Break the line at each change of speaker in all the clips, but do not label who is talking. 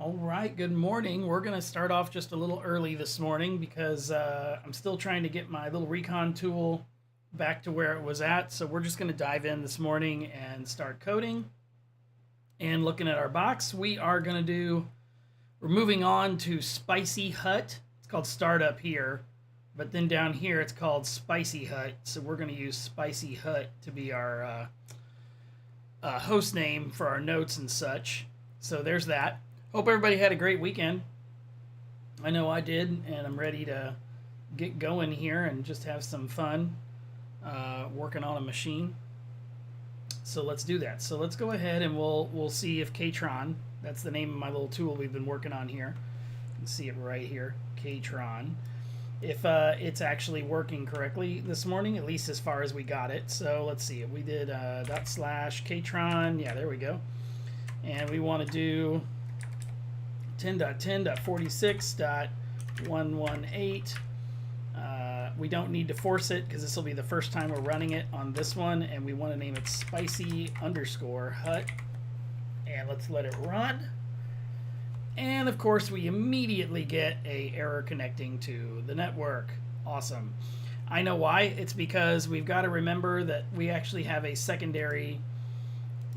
All right, good morning. We're going to start off just a little early this morning because I'm still trying to get my little Recon tool back to where it was at. So we're just going to dive in this morning and start coding. And looking at our box, we're moving on to Spicy Hut. It's called Startup here, but then down here it's called Spicy Hut. So we're going to use Spicy Hut to be our host name for our notes and such. So there's that. Hope everybody had a great weekend. I know I did, and I'm ready to get going here and just have some fun working on a machine. So let's do that. So let's go ahead and we'll see if Ktron, that's the name of my little tool we've been working on here. You can see it right here, Ktron. If it's actually working correctly this morning, at least as far as we got it. So let's see. We did /Ktron. Yeah, there we go. And we want to do 10.10.46.118. We don't need to force it because this will be the first time we're running it on this one, and we want to name it spicy_hut. And let's let it run. And of course we immediately get a error connecting to the network. Awesome. I know why. It's because we've got to remember that we actually have a secondary.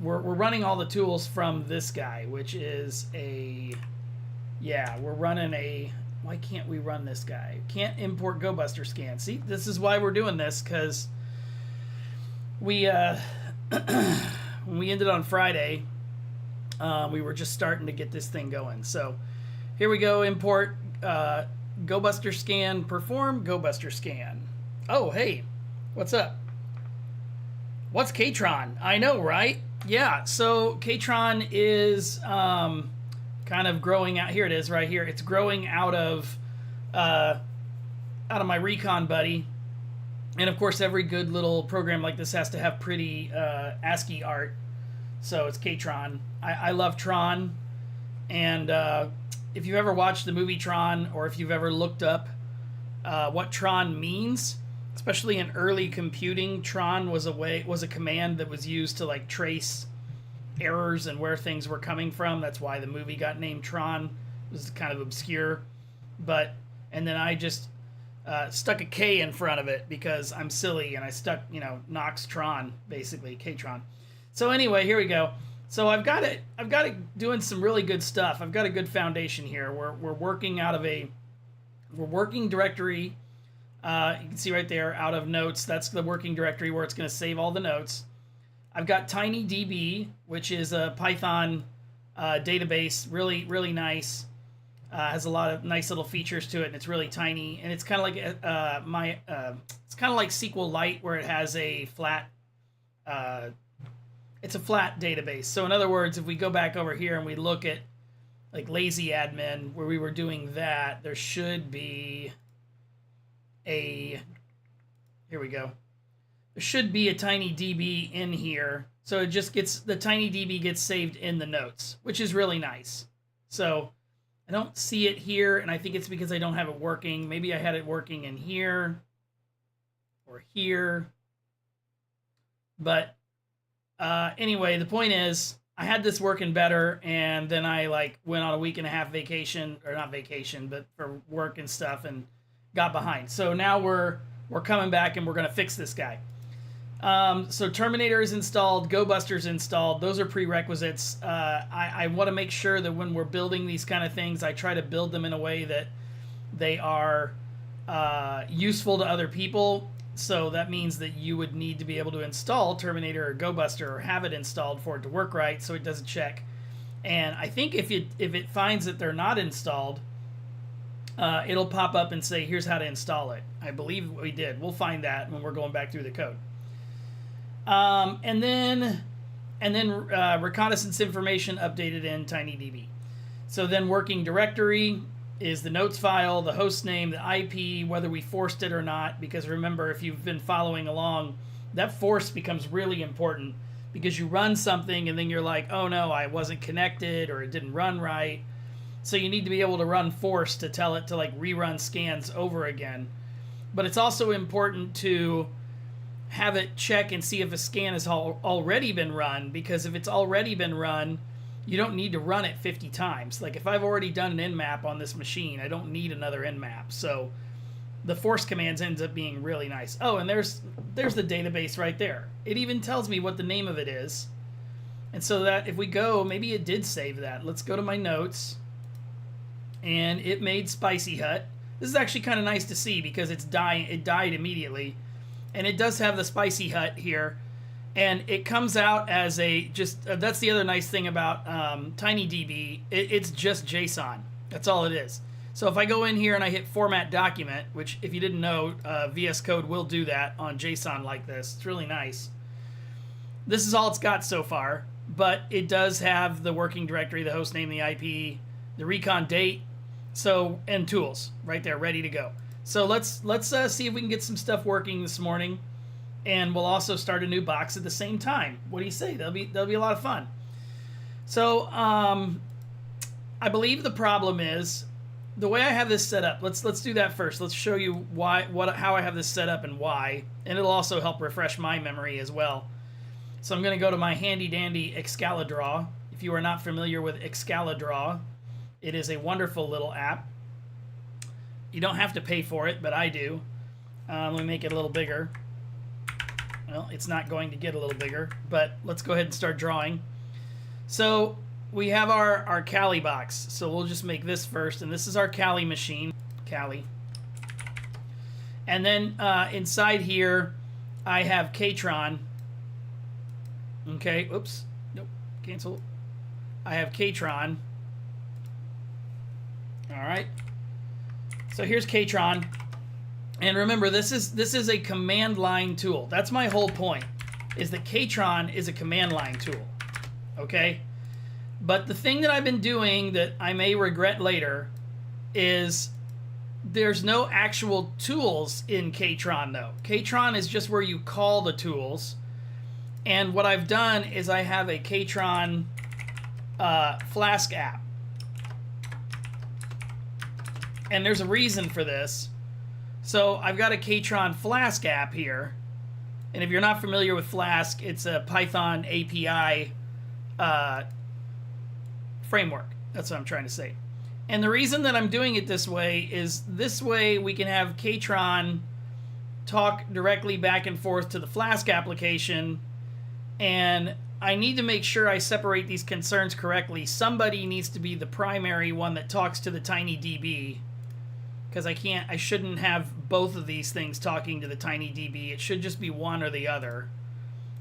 We're running all the tools from this guy, which is we're running a, why can't we run this guy? Can't import GoBuster scan. See, this is why we're doing this, because we, when we ended on Friday, we were just starting to get this thing going. So here we go, import GoBuster scan, perform GoBuster scan. Oh, hey, what's up? What's Ktron? I know, right? Yeah, so Ktron is kind of growing out. Here it is, right here. It's growing out of my Recon buddy, and of course, every good little program like this has to have pretty ASCII art. So it's Ktron. I love Tron, and if you've ever watched the movie Tron, or if you've ever looked up what Tron means, especially in early computing, Tron was a command that was used to like trace errors and where things were coming from. That's why the movie got named Tron. It was kind of obscure, and then I just stuck a K in front of it because I'm silly, and I stuck Knox Tron, basically Ktron. So anyway, here we go. So I've got it doing some really good stuff. I've got a good foundation here. We're working out of we're working directory. You can see right there, out of notes. That's the working directory where it's going to save all the notes. I've got TinyDB, which is a Python database, really, really nice. Has a lot of nice little features to it, and it's really tiny. And it's kind of like it's kind of like SQLite, where it has a flat. It's a flat database. So in other words, if we go back over here and we look at like lazy admin, where we were doing that, there should be here we go. There should be a TinyDB in here. So it just gets, the TinyDB gets saved in the notes, which is really nice. So I don't see it here, and I think it's because I don't have it working. Maybe I had it working in here or here. But anyway, the point is, I had this working better, and then I went on a week and a half vacation, or not vacation, but for work and stuff, and got behind. So now we're coming back, and we're going to fix this guy. So Terminator is installed, GoBuster's installed. Those are prerequisites. I want to make sure that when we're building these kind of things, I try to build them in a way that they are useful to other people. So that means that you would need to be able to install Terminator or GoBuster, or have it installed for it to work right, so it does a check. And I think if it finds that they're not installed, it'll pop up and say, here's how to install it. I believe we did. We'll find that when we're going back through the code. And then reconnaissance information updated in TinyDB. So then working directory is the notes file, the host name, the IP, whether we forced it or not. Because remember, if you've been following along, that force becomes really important, because you run something and then you're like, oh no, I wasn't connected, or it didn't run right. So you need to be able to run force to tell it to rerun scans over again. But it's also important to have it check and see if a scan has already been run, because if it's already been run, you don't need to run it 50 times. Like if I've already done an nmap on this machine, I don't need another nmap. So the force commands ends up being really nice. Oh, and there's the database right there. It even tells me what the name of it is. And so that if we go, maybe it did save that. Let's go to my notes. And it made Spicy Hut. This is actually kind of nice to see because it died immediately. And it does have the Spicy Hut here. And it comes out as a that's the other nice thing about TinyDB. It's just JSON. That's all it is. So if I go in here and I hit Format Document, which if you didn't know, VS Code will do that on JSON like this. It's really nice. This is all it's got so far, but it does have the working directory, the host name, the IP, the Recon date, and tools right there, ready to go. So let's see if we can get some stuff working this morning. And we'll also start a new box at the same time. What do you say? That'll be a lot of fun. So I believe the problem is the way I have this set up. Let's do that first. Let's show you how I have this set up and why, and it'll also help refresh my memory as well. So I'm going to go to my handy dandy Excalidraw. If you are not familiar with Excalidraw, it is a wonderful little app. You don't have to pay for it, but I do. Let me make it a little bigger. Well, it's not going to get a little bigger, but let's go ahead and start drawing. So we have our Kali box. So we'll just make this first, and this is our Kali machine. Kali. And then inside here, I have Katron. Okay, oops. Nope, cancel. I have Katron. All right. So here's Katron. And remember, this is a command line tool. That's my whole point, is that Katron is a command line tool, okay? But the thing that I've been doing that I may regret later is there's no actual tools in Katron, though. Katron is just where you call the tools. And what I've done is I have a Katron Flask app. And there's a reason for this. So I've got a Katron Flask app here, and if you're not familiar with Flask, it's a Python API framework. That's what I'm trying to say. And the reason that I'm doing it this way is this way we can have Katron talk directly back and forth to the Flask application, and I need to make sure I separate these concerns correctly. Somebody needs to be the primary one that talks to the TinyDB, because I shouldn't have both of these things talking to the TinyDB. It should just be one or the other.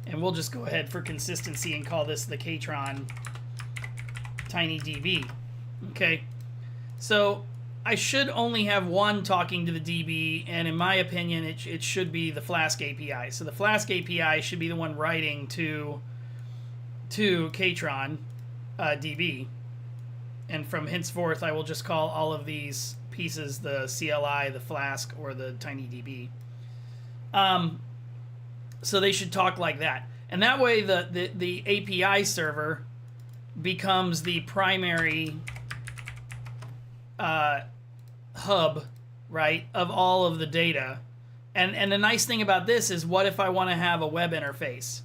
And we'll just go ahead for consistency and call this the Katron TinyDB. Okay, so I should only have one talking to the DB, and in my opinion, it should be the Flask API. So the Flask API should be the one writing to Katron DB. And from henceforth, I will just call all of these pieces the CLI, the Flask, or the TinyDB. So they should talk like that. And that way the API server becomes the primary hub, right, of all of the data. And the nice thing about this is, what if I want to have a web interface,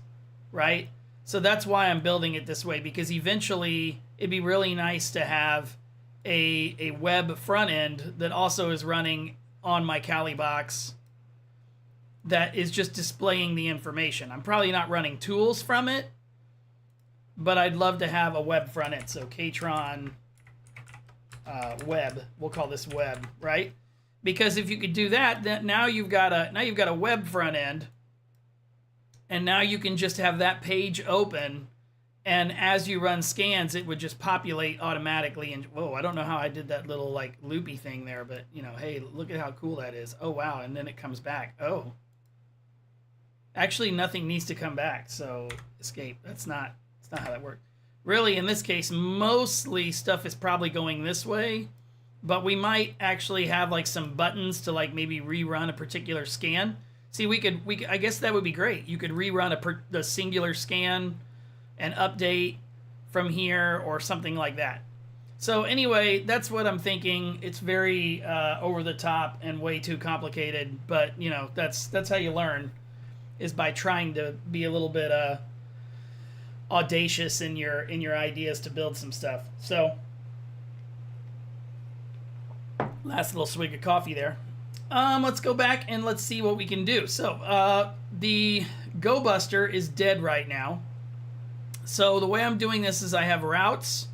right? So that's why I'm building it this way, because eventually it'd be really nice to have a web front end that also is running on my Kali box that is just displaying the information. I'm probably not running tools from it, but I'd love to have a web front end. So Katron web, we'll call this web, right? Because if you could do that, then now you've got a web front end, and now you can just have that page open, and as you run scans, it would just populate automatically. And whoa, I don't know how I did that little like loopy thing there, but you know, hey, look at how cool that is. Oh wow, and then it comes back. Oh, actually, nothing needs to come back. So escape. That's not how that works. Really, in this case, mostly stuff is probably going this way, but we might actually have like some buttons to like maybe rerun a particular scan. See, we could I guess that would be great. You could rerun a singular scan and update from here or something like that. So anyway, that's what I'm thinking. It's very over the top and way too complicated, but you know, that's how you learn, is by trying to be a little bit audacious in your ideas to build some stuff. So last little swig of coffee there. Let's go back and let's see what we can do. So the GoBuster is dead right now. So the way I'm doing this is I have routes.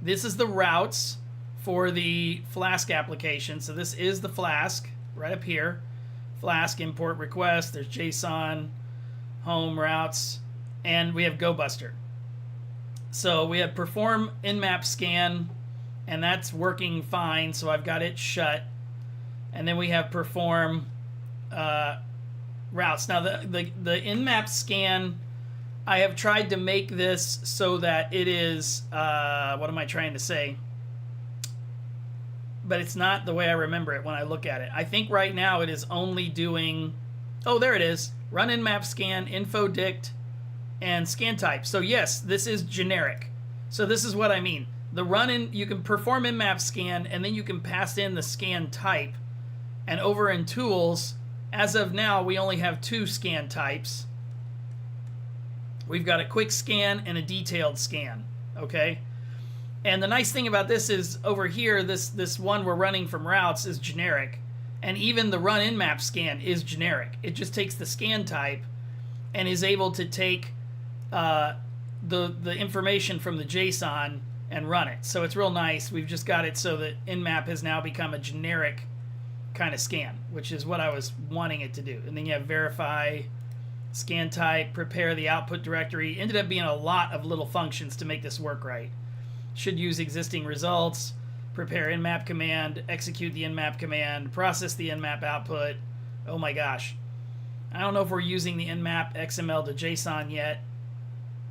This is the routes for the Flask application. So this is the Flask right up here. Flask import request. There's JSON, home, routes, and we have GoBuster. So we have perform in-map scan, and that's working fine. So I've got it shut. And then we have perform routes. Now the in-map scan, I have tried to make this so that it is, what am I trying to say? But it's not the way I remember it when I look at it. I think right now it is only doing, oh, there it is. Run in-map scan, info dict, and scan type. So yes, this is generic. So this is what I mean. The run in, you can perform in-map scan, and then you can pass in the scan type. And over in tools, as of now, we only have 2 scan types. We've got a quick scan and a detailed scan, okay? And the nice thing about this is over here, this one we're running from routes is generic. And even the run in map scan is generic. It just takes the scan type and is able to take the information from the JSON and run it. So it's real nice. We've just got it so that in-map has now become a generic kind of scan, which is what I was wanting it to do. And then you have verify, scan type, prepare the output directory. Ended up being a lot of little functions to make this work right. Should use existing results, prepare in-map command, execute the in-map command, process the in-map output. Oh my gosh. I don't know if we're using the in-map XML to JSON yet.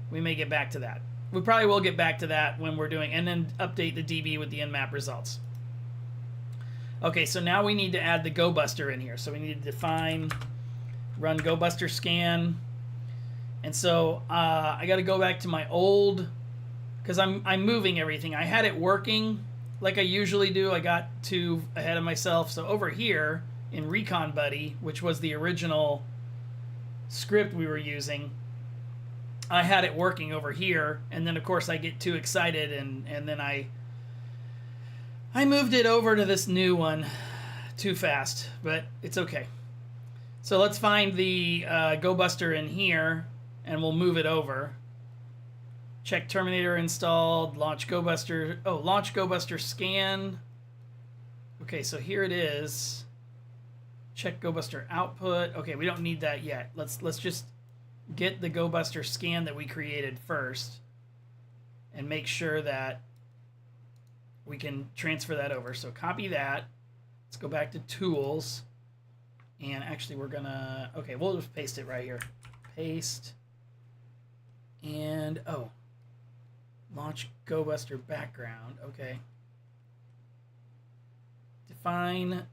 We may get back to that. We probably will get back to that when we're doing, and then update the DB with the in-map results. Okay, so now we need to add the GoBuster in here. So we need to define run GoBuster scan. And so I got to go back to my old, because I'm moving everything. I had it working like I usually do. I got too ahead of myself. So over here in Recon Buddy, which was the original script we were using, I had it working over here. And then, of course, I get too excited, and then I moved it over to this new one too fast, but it's okay. So let's find the GoBuster in here, and we'll move it over. Check Terminator installed, launch GoBuster. Oh, launch GoBuster scan. Okay, so here it is. Check GoBuster output. Okay, we don't need that yet. Let's just get the GoBuster scan that we created first and make sure that we can transfer that over. So copy that. Let's go back to tools. And actually we're gonna, okay, we'll just paste it right here. Paste. And, oh, launch GoBuster background. Okay. Define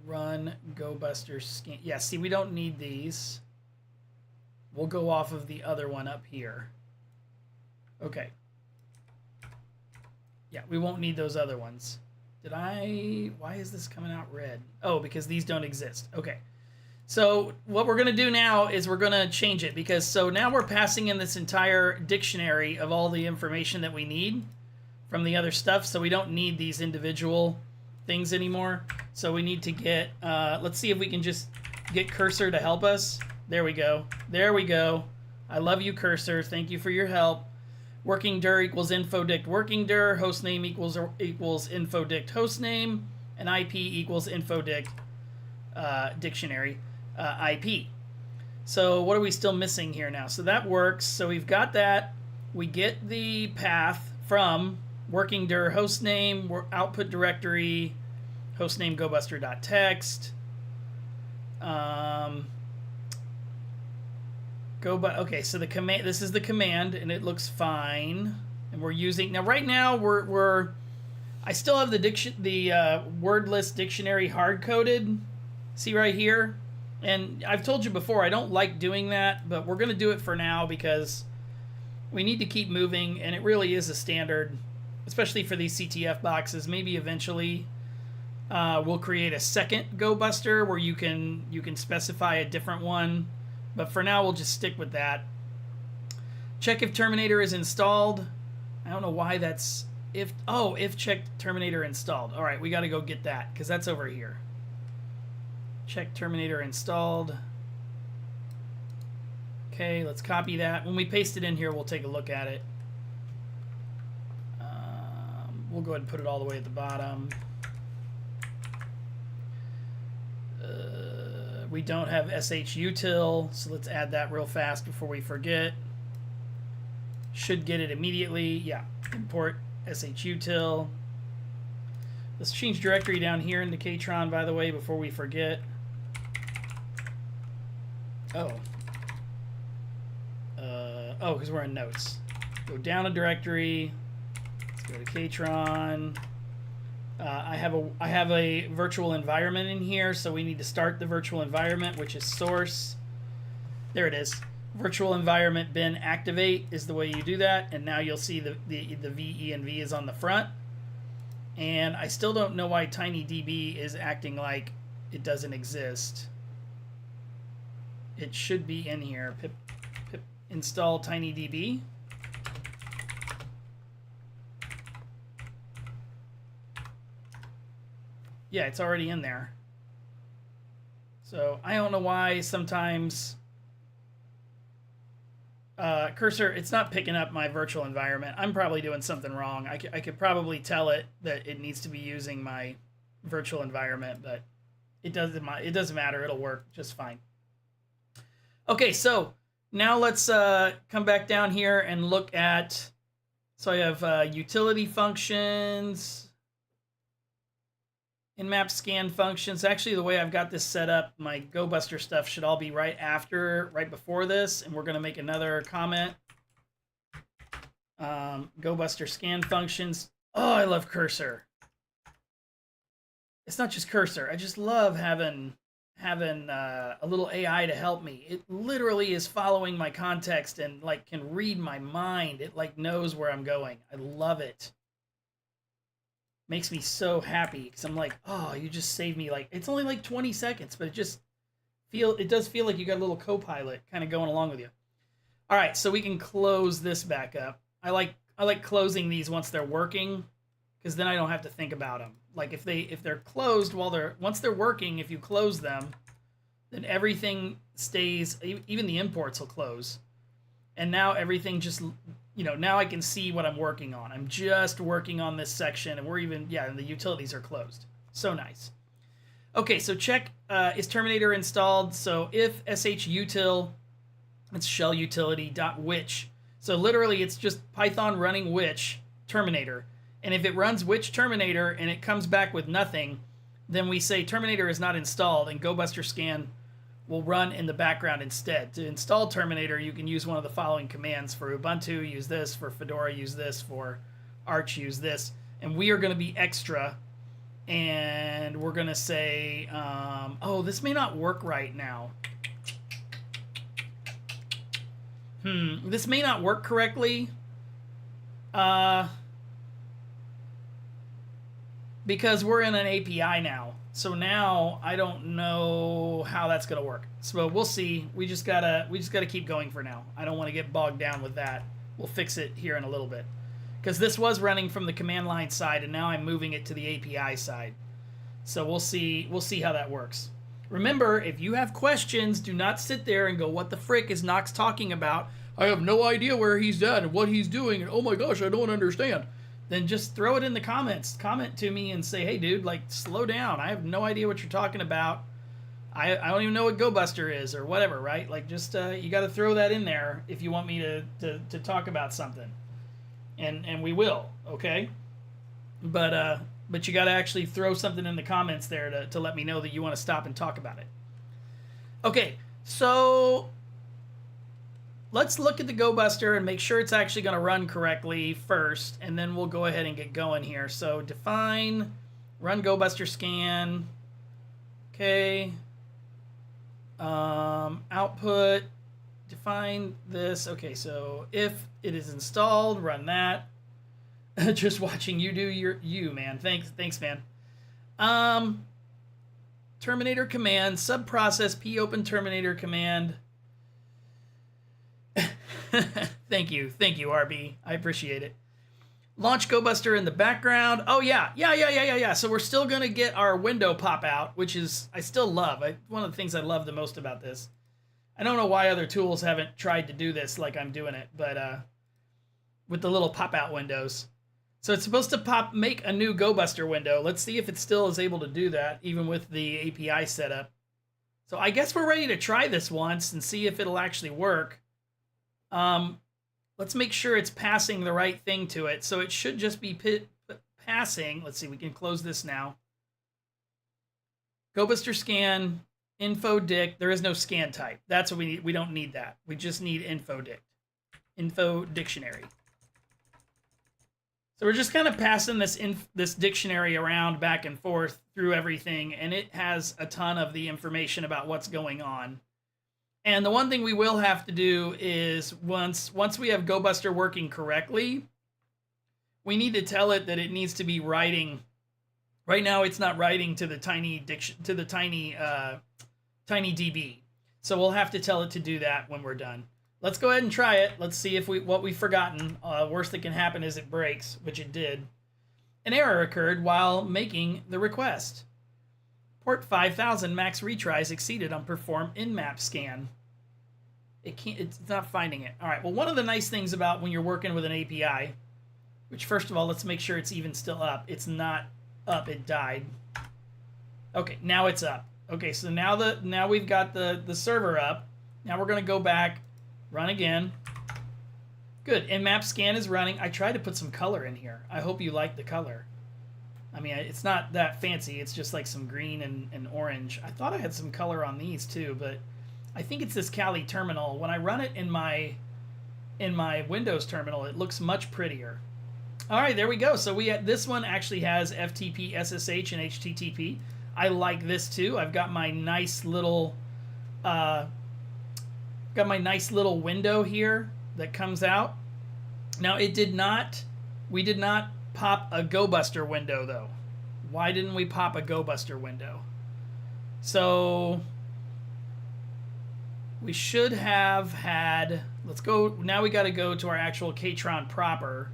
run GoBuster scan. Yeah, see, we don't need these. We'll go off of the other one up here. Okay. Yeah, we won't need those other ones. Why is this coming out red? Oh, because these don't exist. Okay. So what we're going to do now is we're going to change it, because so now we're passing in this entire dictionary of all the information that we need from the other stuff. So we don't need these individual things anymore. So we need to get, let's see if we can just get Cursor to help us. There we go. There we go. I love you, Cursor. Thank you for your help. Working dir equals infodict working dir, hostname equals infodict hostname, and IP equals infodict dictionary IP. So what are we still missing here now? So that works. So we've got that. We get the path from working dir hostname, output directory, hostname gobuster.txt. Okay, so the command, this is the command, and it looks fine. And we're using, now right now I still have the word list dictionary hard coded. See right here? And I've told you before, I don't like doing that, but we're going to do it for now because we need to keep moving, and it really is a standard, especially for these CTF boxes. Maybe eventually we'll create a second GoBuster where you can specify a different one. But for now, we'll just stick with that. Check if Terminator is installed. I don't know why that's if check Terminator installed. All right, we got to go get that because that's over here. Check Terminator installed. Okay, let's copy that. When we paste it in here, we'll take a look at it. We'll go ahead and put it all the way at the bottom. We don't have shutil, so let's add that real fast before we forget. Should get it immediately. Yeah, import shutil. Let's change directory down here into Kaytron, by the way, before we forget. Because we're in notes. Go down a directory. Let's go to Kaytron. I have a virtual environment in here, so we need to start the virtual environment, which is source. There it is. Virtual environment bin activate is the way you do that, and now you'll see the V, E, and V is on the front. And I still don't know why TinyDB is acting like it doesn't exist. It should be in here. Pip install TinyDB. Yeah, it's already in there. So I don't know why sometimes cursor, it's not picking up my virtual environment. I'm probably doing something wrong. I could probably tell it that it needs to be using my virtual environment, but it doesn't matter. It'll work just fine. Okay, so now let's come back down here and look at, so I have utility functions, in-map scan functions. Actually, the way I've got this set up, my GoBuster stuff should all be right before this, and we're going to make another comment. GoBuster scan functions. Oh, I love cursor. It's not just cursor. I just love having a little AI to help me. It literally is following my context and like can read my mind. It like knows where I'm going. I love it. Makes me so happy because I'm like, oh, you just saved me. Like, it's only like 20 seconds, but it does feel like you got a little co-pilot kind of going along with you. All right, so we can close this back up. I like closing these once they're working because then I don't have to think about them. Like if they're closed once they're working, if you close them, then everything stays. Even the imports will close, and now everything just. Now I can see what I'm working on. I'm just working on this section, and and the utilities are closed. So nice. Okay, so check, is Terminator installed? So if shutil, it's shell utility .which. So literally it's just Python running which Terminator. And if it runs which Terminator and it comes back with nothing, then we say Terminator is not installed, and GoBuster scan will run in the background instead. To install Terminator, you can use one of the following commands. For Ubuntu, use this. For Fedora, use this. For Arch, use this. And we are going to be extra, and we're going to say, this may not work right now. This may not work correctly. Because we're in an API now. So now I don't know how that's gonna work. So we'll see. We just gotta keep going for now. I don't want to get bogged down with that. We'll fix it here in a little bit. Because this was running from the command line side, and now I'm moving it to the API side. So we'll see how that works. Remember, if you have questions, do not sit there and go, what the frick is Knox talking about? I have no idea where he's at and what he's doing, and oh my gosh, I don't understand. Then just throw it in the comments. Comment to me and say, hey, dude, like, slow down. I have no idea what you're talking about. I don't even know what GoBuster is or whatever, right? Like, just you got to throw that in there if you want me to talk about something. And we will, okay? But you got to actually throw something in the comments there to let me know that you want to stop and talk about it. Okay, so let's look at the GoBuster and make sure it's actually going to run correctly first, and then we'll go ahead and get going here. So define, run GoBuster scan. Okay. Output, define this. Okay, so if it is installed, run that. Just watching you do you, man. Thanks, man. Terminator command, subprocess popen Terminator command. Thank you, RB. I appreciate it. Launch GoBuster in the background. Oh yeah. So we're still gonna get our window pop out, which is I still love. One of the things I love the most about this. I don't know why other tools haven't tried to do this like I'm doing it, but with the little pop out windows. So it's supposed to make a new GoBuster window. Let's see if it still is able to do that, even with the API setup. So I guess we're ready to try this once and see if it'll actually work. Let's make sure it's passing the right thing to it. So it should just be passing. Let's see, we can close this now. GoBuster scan, info dict. There is no scan type. That's what we need. We don't need that. We just need info dict, info dictionary. So we're just kind of passing this dictionary around back and forth through everything, and it has a ton of the information about what's going on. And the one thing we will have to do is once we have GoBuster working correctly, we need to tell it that it needs to be writing. Right now, it's not writing to the tiny DB. So we'll have to tell it to do that when we're done. Let's go ahead and try it. Let's see if what we've forgotten. Worst that can happen is it breaks, which it did. An error occurred while making the request. Port 5000 max retries exceeded on perform in-map scan. It's not finding it. All right, well, one of the nice things about when you're working with an API, which first of all, let's make sure it's even still up. It's not up, it died. Okay, now it's up. Okay, so now we've got the server up. Now we're gonna go back, run again. Good, in-map scan is running. I tried to put some color in here. I hope you like the color. I mean, it's not that fancy. It's just like some green and orange. I thought I had some color on these too, but I think it's this Kali terminal. When I run it in my Windows terminal, it looks much prettier. All right, there we go. So this one actually has FTP, SSH, and HTTP. I like this too. I've got my nice little window here that comes out. Now we did not pop a GoBuster window though. Why didn't we pop a GoBuster window? So we should have had, let's go, now we got to go to our actual Kaytron proper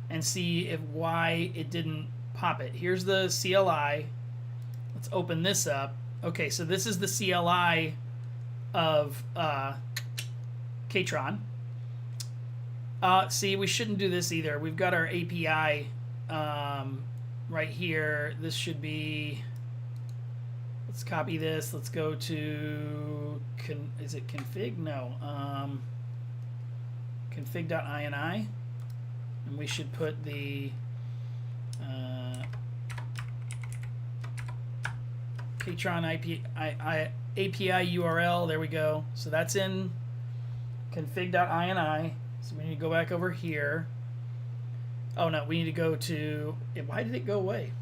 and see why it didn't pop it. Here's the CLI. Let's open this up. Okay, so this is the CLI of Kaytron. See, we shouldn't do this either. We've got our API right here. This should be, let's copy this. Let's go to, is it config? No. Config.ini. And we should put the Kaytron API URL. There we go. So that's in config.ini. So we need to go back over here. Oh no, we need to go to, why did it go away?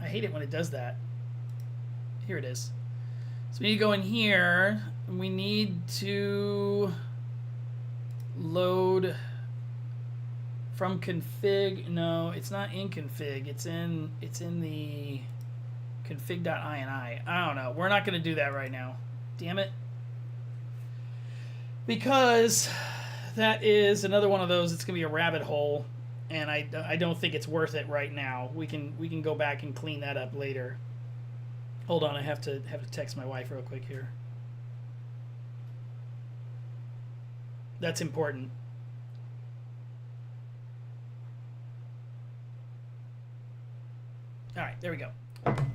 I hate it when it does that. Here it is. So we need to go in here, and we need to load from config. No, it's not in config. It's in the config.ini. I don't know. We're not going to do that right now. Damn it. Because that is another one of those. It's going to be a rabbit hole, and I don't think it's worth it right now. We can go back and clean that up later. Hold on, I have to text my wife real quick here. That's important. All right, there we go.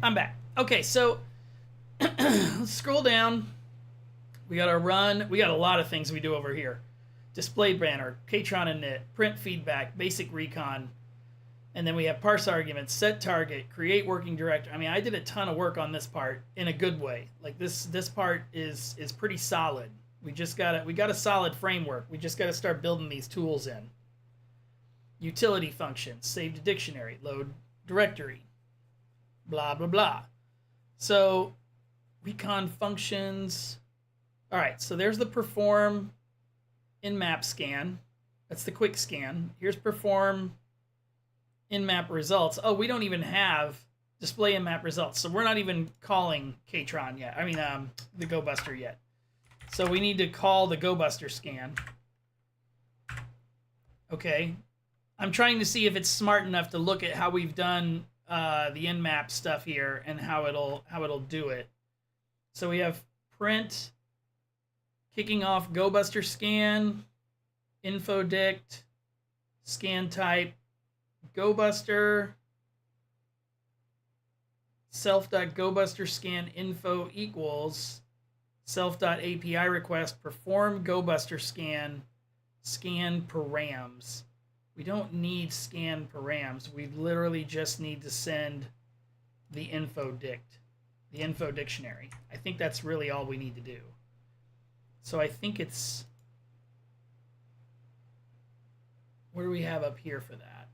I'm back. Okay, so let's scroll down. We got to run. We got a lot of things we do over here. Display banner, Kaytron init, print feedback, basic recon. And then we have parse arguments, set target, create working directory. I mean, I did a ton of work on this part in a good way. Like this part is pretty solid. We got a solid framework. We just got to start building these tools in. Utility functions, save to dictionary, load directory, blah, blah, blah. So recon functions. All right, so there's the perform in-map scan. That's the quick scan. Here's perform in-map results. Oh, we don't even have display in-map results, so we're not even calling Kaytron yet. I mean, the GoBuster yet. So we need to call the GoBuster scan. Okay. I'm trying to see if it's smart enough to look at how we've done the nmap stuff here and how it'll do it. So we have print, kicking off GoBuster scan, info dict, scan type, GoBuster, self.GoBuster scan info equals self.api request perform GoBuster scan params. We don't need scan params. We literally just need to send the info dict, the info dictionary. I think that's really all we need to do. So I think it's, what do we have up here for that?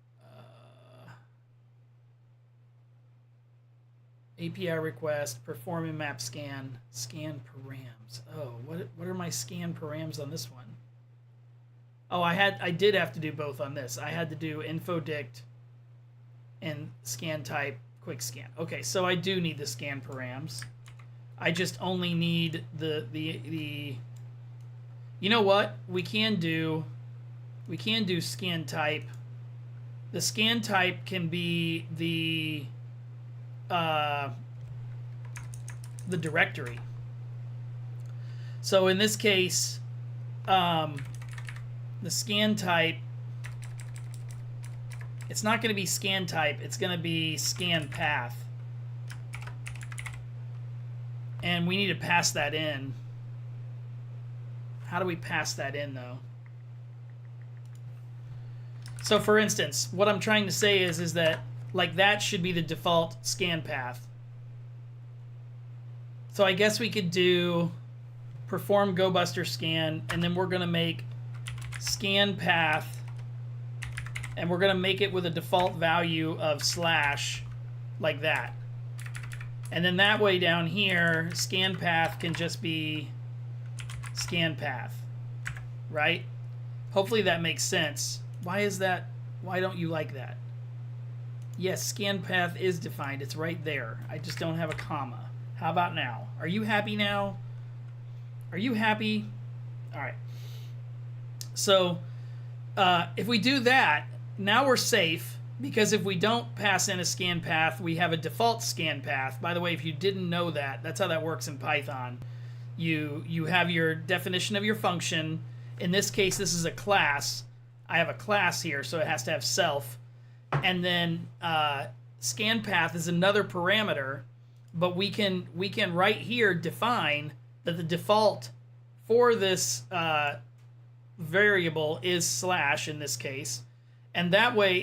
API request, perform a map scan, scan params. Oh, what are my scan params on this one? Oh, I did have to do both on this. I had to do info dict and scan type quick scan. Okay, so I do need the scan params. I just only need the you know what? We can do scan type. The scan type can be the directory. So in this case, the scan type, it's not going to be scan type, it's going to be scan path. And we need to pass that in. How do we pass that in though? So for instance, what I'm trying to say is that like that should be the default scan path. So I guess we could do perform GoBuster scan, and then we're going to make scan path, and we're going to make it with a default value of slash, like that. And then that way down here, scan path can just be scan path, right? Hopefully that makes sense. Why is that? Why don't you like that? Yes, scan path is defined. It's right there. I just don't have a comma. How about now? Are you happy now? Are you happy? All right. So if we do that, now we're safe, because if we don't pass in a scan path, we have a default scan path. By the way, if you didn't know that, that's how that works in Python. You have your definition of your function. In this case, this is a class. I have a class here, so it has to have self. And then scan path is another parameter, but we can right here define that the default for this variable is slash in this case. And that way,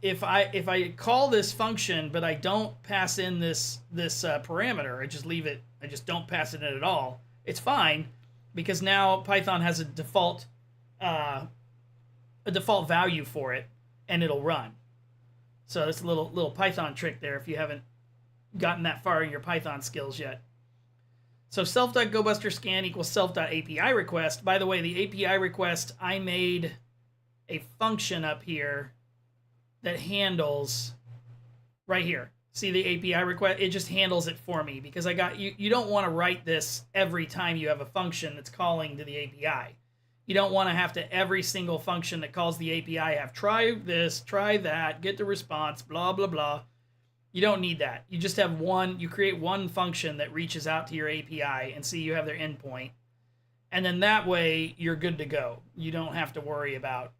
if I call this function but I don't pass in this parameter, I just leave it, I just don't pass it in at all, it's fine, because now Python has a default value for it, and it'll run. So that's a little Python trick there if you haven't gotten that far in your Python skills yet. So self.GoBuster scan equals self.api request. By the way, the API request, I made a function up here that handles right here. See the API request? It just handles it for me, because I got you don't want to write this every time you have a function that's calling to the API. You don't want to have to every single function that calls the API have try this, try that, get the response, blah, blah, blah. You don't need that. You just have one, you create one function that reaches out to your API, and see you have their endpoint. And then that way you're good to go. You don't have to worry about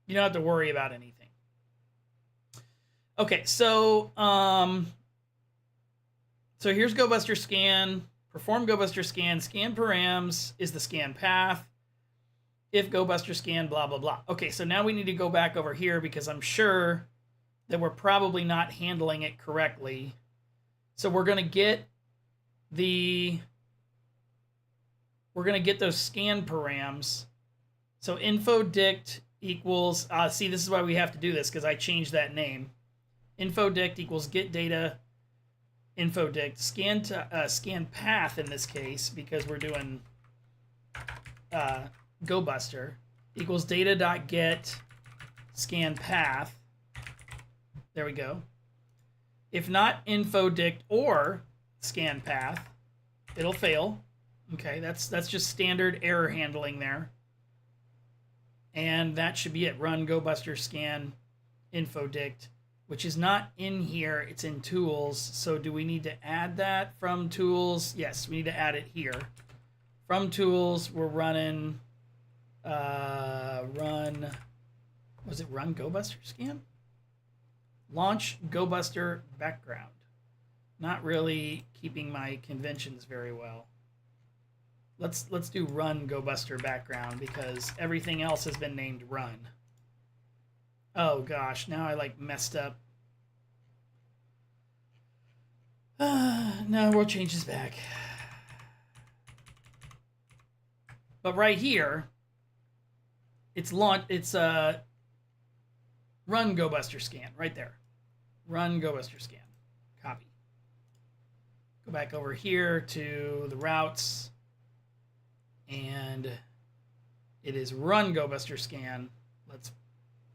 anything. Okay, so here's GoBuster scan, perform GoBuster scan, scan params is the scan path. If GoBuster scan, blah, blah, blah. Okay, so now we need to go back over here, because I'm sure that we're probably not handling it correctly. So we're going to get those scan params. So info dict equals, see, this is why we have to do this, because I changed that name. Info dict equals get data info dict scan path in this case, because we're doing GoBuster, equals data.get scan path. There we go. If not info dict or scan path, it'll fail. Okay, that's just standard error handling there. And that should be it. Run GoBuster scan info dict, which is not in here. It's in tools. So do we need to add that from tools? Yes, we need to add it here. From tools, we're running run. Was it run GoBuster scan? Launch GoBuster background. Not really keeping my conventions very well. Let's do run GoBuster background because everything else has been named run. Oh gosh, now I like messed up. No, we'll change this back. But right here, it's run GoBuster scan right there. Run GoBuster scan. Copy. Go back over here to the routes, and it is run GoBuster scan. Let's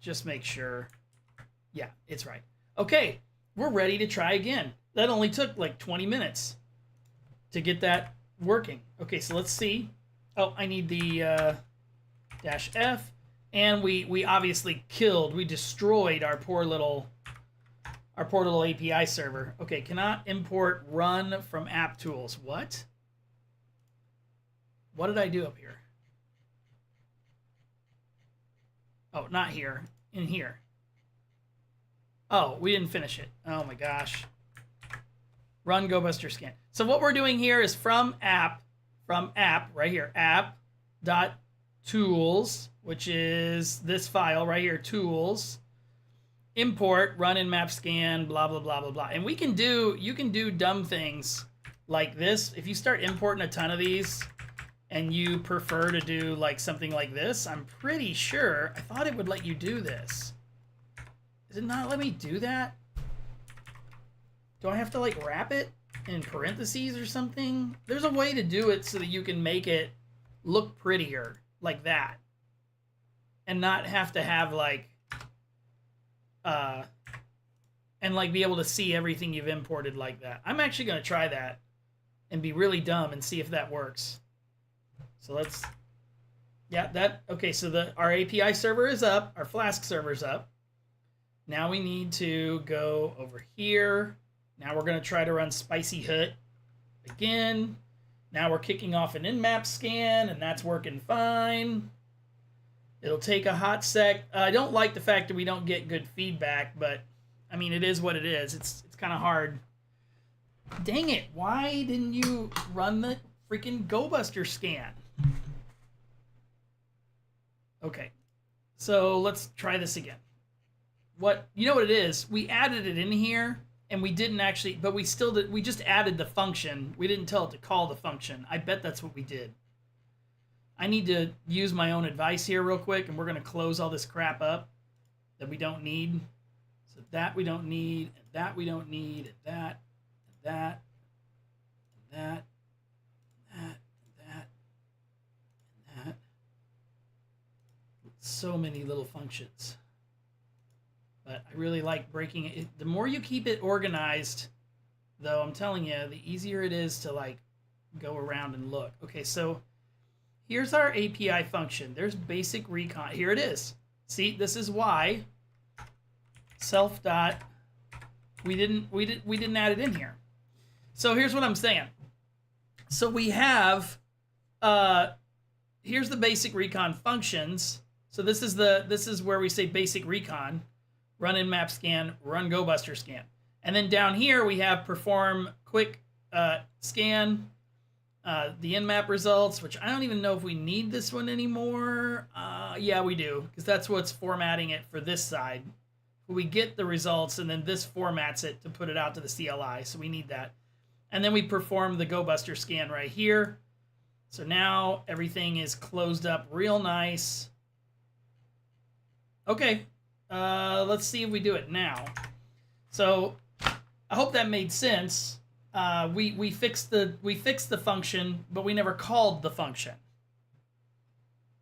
just make sure. Yeah, it's right. Okay, we're ready to try again. That only took like 20 minutes to get that working. Okay, so let's see. Oh, I need the -F, and we obviously we destroyed our poor little API server. Okay, cannot import run from app tools. What? What did I do up here? Oh, not here. In here. Oh, we didn't finish it. Oh my gosh. Run GoBuster scan. So what we're doing here is from app right here, app.tools, which is this file right here, tools, import run in map scan, blah, blah, blah, blah, blah. And you can do dumb things like this. If you start importing a ton of these and you prefer to do like something like this, I'm pretty sure, I thought it would let you do this. Does it not let me do that? Do I have to like wrap it in parentheses or something? There's a way to do it so that you can make it look prettier like that and not have to have like and like be able to see everything you've imported like that. I'm actually going to try that and be really dumb and see if that works. So let's, yeah, okay, so our API server is up, our Flask server's up. Now we need to go over here. Now we're going to try to run Spicy Hut again. Now we're kicking off an in-map scan, and that's working fine. It'll take a hot sec. I don't like the fact that we don't get good feedback, but I mean, it is what it is. It's kind of hard. Dang it, why didn't you run the freaking GoBuster scan? Okay, so let's try this again. You know what it is? We added it in here, and we didn't actually, but we just added the function. We didn't tell it to call the function. I bet that's what we did. I need to use my own advice here real quick, and we're going to close all this crap up that we don't need. So that we don't need, and that we don't need, and that, and that, and that, and that, and that, and that. So many little functions. But I really like breaking it. The more you keep it organized, though, I'm telling you, the easier it is to like go around and look. Okay, so here's our API function. There's basic recon. Here it is. See, this is why self dot we didn't add it in here. So here's what I'm saying. So we have here's the basic recon functions. So this is where we say basic recon. Run in map scan, run GoBuster scan. And then down here we have perform quick scan, the in-map results, which I don't even know if we need this one anymore. Yeah, we do, because that's what's formatting it for this side. We get the results, and then this formats it to put it out to the CLI, so we need that. And then we perform the GoBuster scan right here. So now everything is closed up real nice. Okay. Let's see if we do it now. So I hope that made sense. We fixed the function, but we never called the function.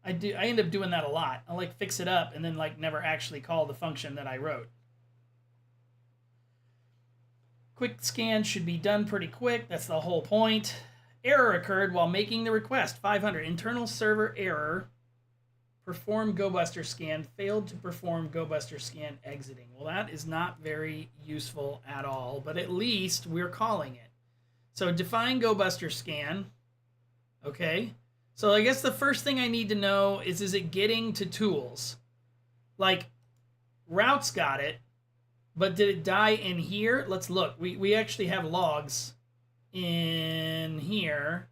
I end up doing that a lot. I like fix it up and then like never actually call the function that I wrote. Quick scan should be done pretty quick. That's the whole point. error occurred while making the request. 500. Internal server error. Perform GoBuster scan. Failed to perform GoBuster scan exiting. Well, that is not very useful at all, but at least we're calling it. So define GoBuster scan. Okay. So I guess the first thing I need to know is it getting to tools? Like, routes got it, but did it die in here? Let's look. We actually have logs in here.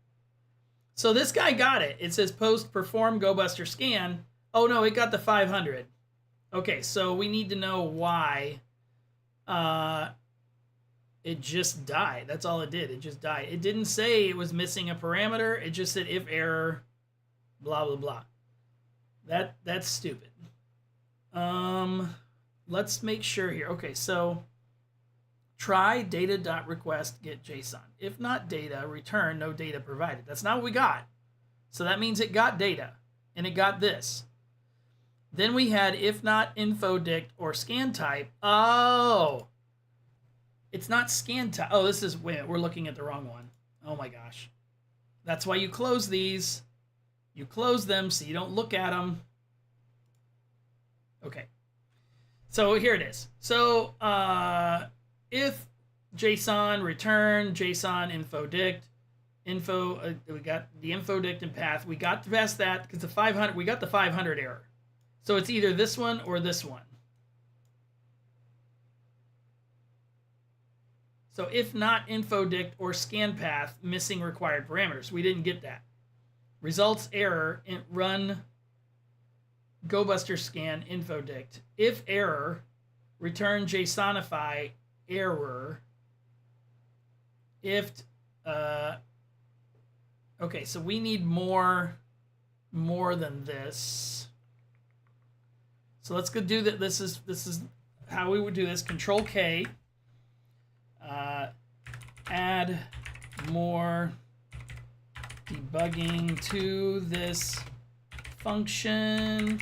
So this guy got it. It says post perform GoBuster scan. Oh no, it got the 500. Okay, so we need to know why it just died. That's all it did. It just died. It didn't say it was missing a parameter. It just said if error, blah blah blah. That's stupid. Let's make sure here. Okay, so try data.request get JSON. If not data, return no data provided. That's not what we got. So that means it got data, and it got this. Then we had if not info dict or scan type. Oh, it's not scan type. Oh, this is, wait, we're looking at the wrong one. Oh my gosh. That's why you close these. You close them so you don't look at them. Okay. So here it is. So if JSON return JSON info dict info, we got the info dict and path. We got past that because the 500, we got the 500 error. So it's either this one or this one. So if not info dict or scan path missing required parameters, we didn't get that. Results error in run GoBuster scan info dict. If error, return JSONify error. If okay, so we need more than this. So let's go do that. This is how we would do this. Control K. Add more debugging to this function.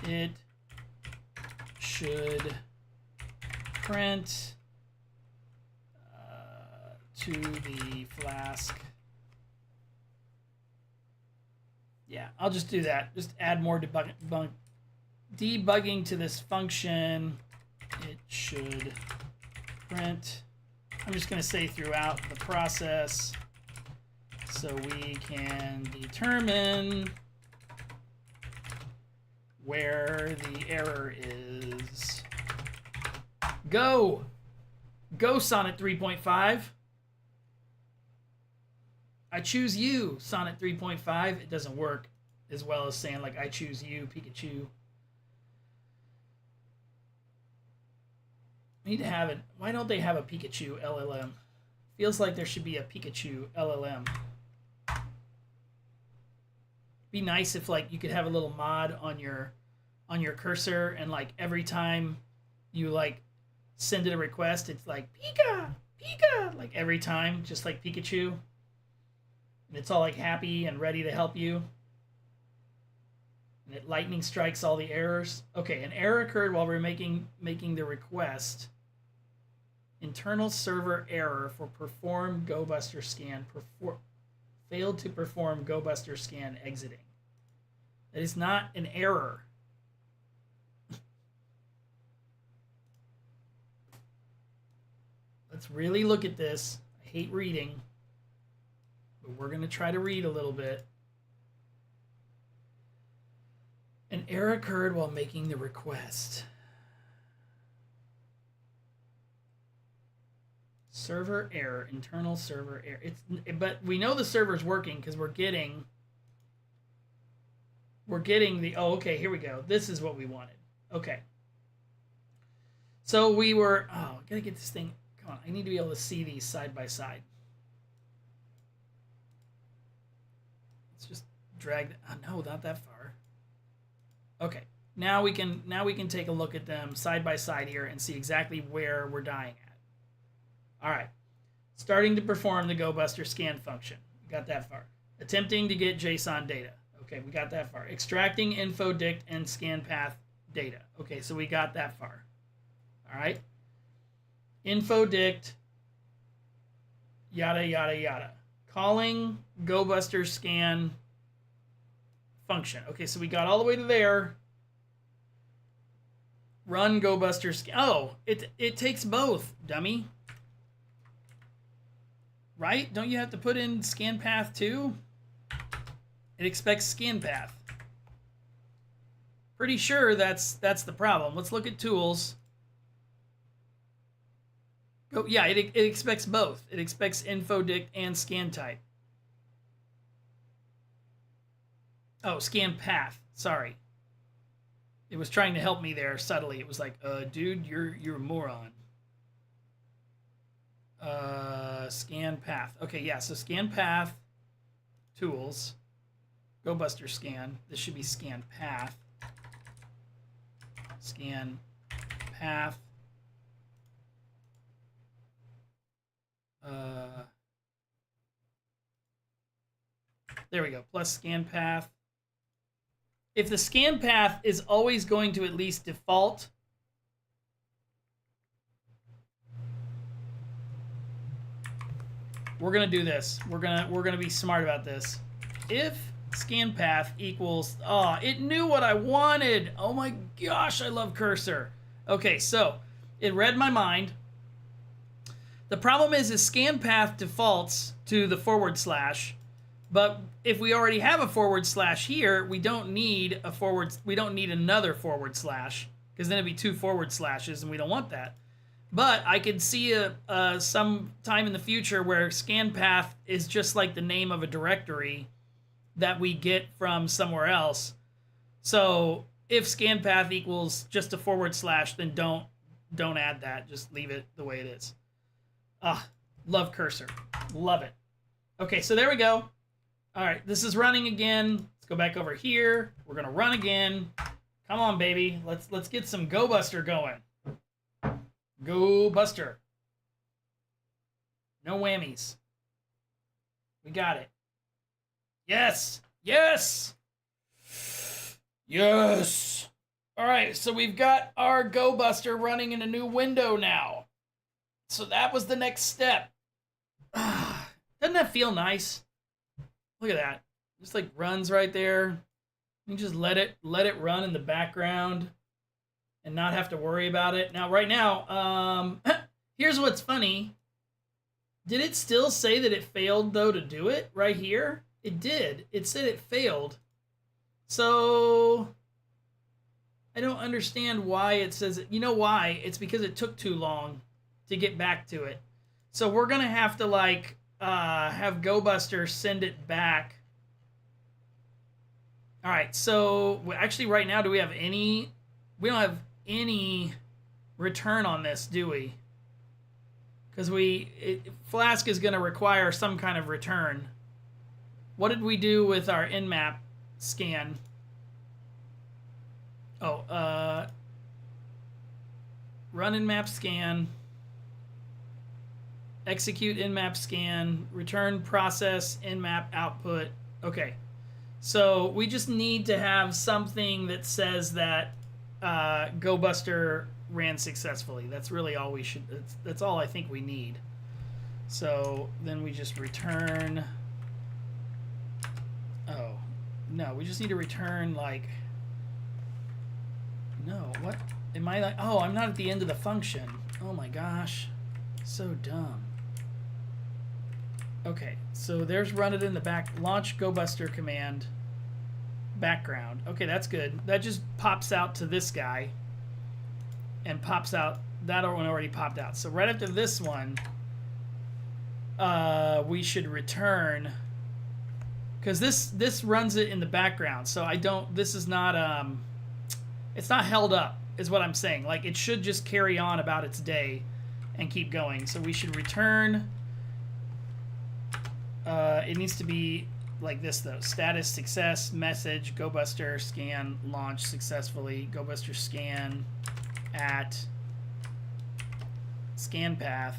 It should print to the Flask. Yeah, I'll just do that. Just add more debugging to this function. It should print. I'm just going to say throughout the process so we can determine where the error is. Go Sonnet 3.5. I choose you, Sonnet 3.5. It doesn't work as well as saying like I choose you, Pikachu. Need to have it. Why don't they have a Pikachu LLM? Feels like there should be a Pikachu LLM. Be nice if like you could have a little mod on your cursor, and like every time you like send it a request, it's like Pika, like every time, just like Pikachu. And it's all like happy and ready to help you. And it lightning strikes all the errors. Okay, an error occurred while we were making the request. Internal server error for perform GoBuster scan. Failed to perform GoBuster scan exiting. That is not an error. Let's really look at this. I hate reading, but we're going to try to read a little bit. An error occurred while making the request. Server error, internal server error. But we know the server's working because we're getting the, oh, okay, here we go. This is what we wanted. Okay. So we were, oh, I gotta get this thing, come on, I need to be able to see these side by side. Let's just drag, oh no, not that far. Okay, now we can take a look at them side by side here and see exactly where we're dying at. All right, starting to perform the GoBuster scan function. We got that far. Attempting to get JSON data. Okay, we got that far. Extracting info dict and scan path data. Okay, so we got that far. All right. Info dict, yada, yada, yada. calling GoBuster scan function. Okay, so we got all the way to there. Run GoBuster scan. Oh, it takes both, dummy. Right? Don't you have to put in scan path too? It expects scan path. Pretty sure that's the problem. Let's look at tools. Oh, yeah, it expects both. It expects info dict and scan type. Oh, scan path. Sorry. It was trying to help me there subtly. It was like, dude, you're a moron. Scan path. Okay, yeah, so scan path, tools, GoBuster scan. This should be scan path. Scan path. There we go. Plus scan path. If the scan path is always going to at least default, we're gonna do this. We're gonna be smart about this. If scan path equals, oh, it knew what I wanted. Oh my gosh, I love cursor. Okay, so it read my mind. The problem is scan path defaults to the /, but if we already have a / here, we don't need a we don't need another / because then it'd be 2 /, and we don't want that. But I could see some time in the future where scan path is just like the name of a directory that we get from somewhere else. So if scan path equals just a /, then don't add that. Just leave it the way it is. Ah, love cursor. Love it. Okay, so there we go. All right, this is running again. Let's go back over here. We're gonna run again. Come on, baby. Let's get some GoBuster going. GoBuster. No whammies. We got it. Yes. Yes. Yes. All right, so we've got our GoBuster running in a new window now. So that was the next step. Doesn't that feel nice? Look at that. Just like runs right there. You just let it run in the background and not have to worry about it. Now, right now, here's what's funny. Did it still say that it failed, though, to do it right here? It did. It said it failed. So I don't understand why it says it. You know why? It's because it took too long to get back to it. So we're going to have to, like, have GoBuster send it back. All right, so actually right now, do we have any? We don't have any return on this, do we? Because Flask is going to require some kind of return. What did we do with our nmap scan? Oh, run nmap scan. Execute nmap scan, return process nmap output. Okay, so we just need to have something that says that GoBuster ran successfully. That's really all we should. That's all I think we need. So then we just return. Oh no, we just need to return like. No, what am I like? Oh, I'm not at the end of the function. Oh my gosh, so dumb. Okay, so there's run it in the back, launch GoBuster command, background. Okay, that's good. That just pops out to this guy and pops out, that one already popped out. So right after this one, we should return, because this runs it in the background. So this is not, it's not held up, is what I'm saying. Like, it should just carry on about its day and keep going. So we should return. It needs to be like this, though. Status success, message, GoBuster scan, launch successfully, GoBuster scan at scan path,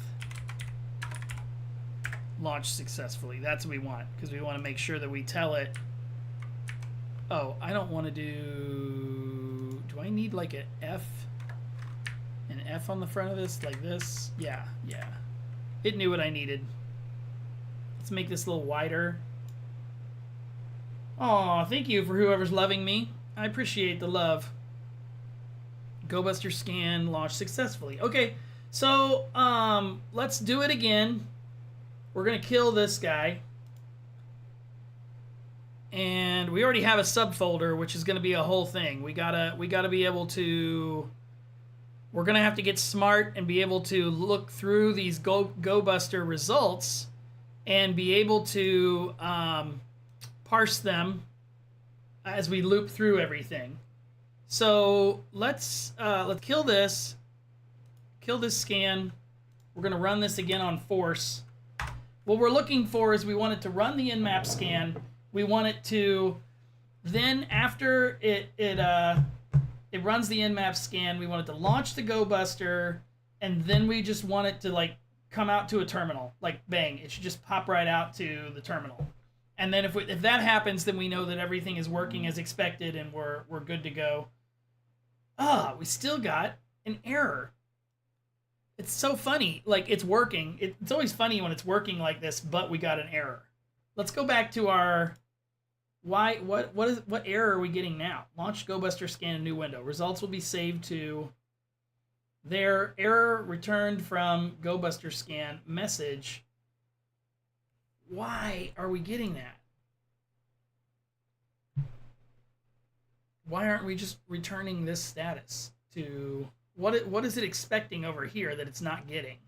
launch successfully. That's what we want, because we want to make sure that we tell it. Oh, I don't want to do I need like an F on the front of this, like this? Yeah. It knew what I needed. Let's make this a little wider. Oh, thank you for whoever's loving me. I appreciate the love. GoBuster scan launched successfully. Okay, so let's do it again. We're gonna kill this guy. And we already have a subfolder, which is gonna be a whole thing. We gotta be able to. We're gonna have to get smart and be able to look through these GoBuster results and be able to parse them as we loop through everything. So let's kill this scan. We're gonna run this again on force. What we're looking for is we want it to run the nmap scan. We want it to then, after it runs the nmap scan, we want it to launch the GoBuster, and then we just want it to like come out to a terminal, like bang, it should just pop right out to the terminal. And then if that happens, then we know that everything is working as expected and we're good to go. We still got an error. It's so funny. Like, it's working. It's always funny when it's working like this, but we got an error. Let's go back to our what error are we getting now? Launch GoBuster scan a new window. Results will be saved to their error returned from GoBuster scan message. Why are we getting that? Why aren't we just returning this status to what is it expecting over here that it's not getting?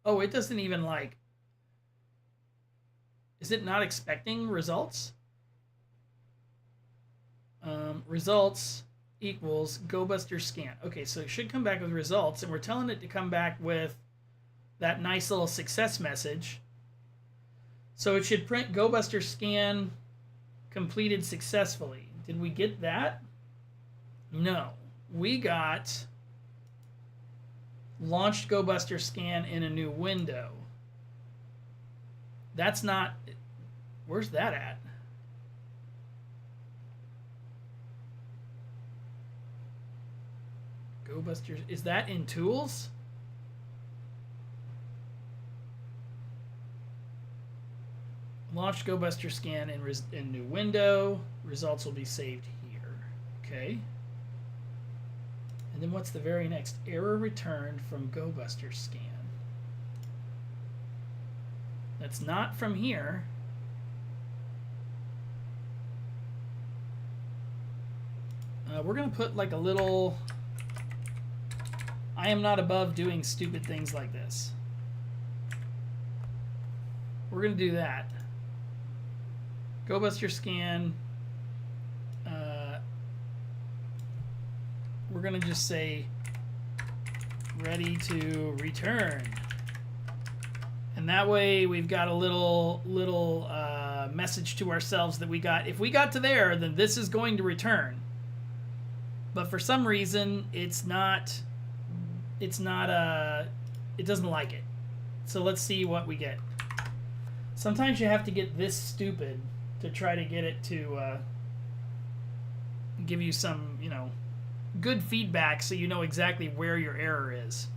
Oh, it doesn't even like. Is it not expecting results? Results equals GoBuster scan. Okay, so it should come back with results, and we're telling it to come back with that nice little success message. So it should print GoBuster scan completed successfully. Did we get that? No. We got launched GoBuster scan in a new window. That's not. Where's that at? GoBuster, is that in tools? Launch GoBuster scan in new window. Results will be saved here. Okay. And then what's the very next? Error returned from GoBuster scan. That's not from here. We're going to put like a little. I am not above doing stupid things like this. We're going to do that. GoBuster scan. We're going to just say ready to return. And that way we've got a little message to ourselves that we got. If we got to there, then this is going to return. But for some reason, it doesn't like it. So let's see what we get. Sometimes you have to get this stupid to try to get it to give you some, good feedback so you know exactly where your error is.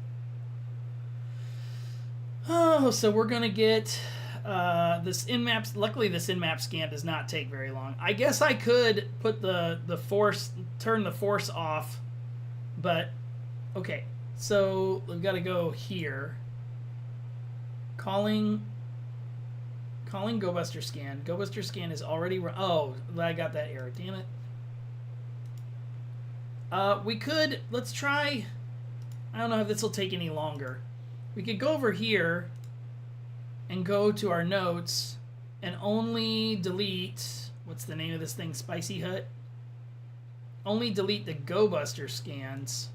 Oh, so we're going to get this nmap. Luckily, this nmap scan does not take very long. I guess I could put the force, turn the force off, but okay. So we've got to go here. Calling GoBuster scan. GoBuster scan is already. Oh, I got that error. Damn it. We could. Let's try. I don't know if this will take any longer. We could go over here and go to our notes and only delete. What's the name of this thing? Spicy Hut. Only delete the GoBuster scans.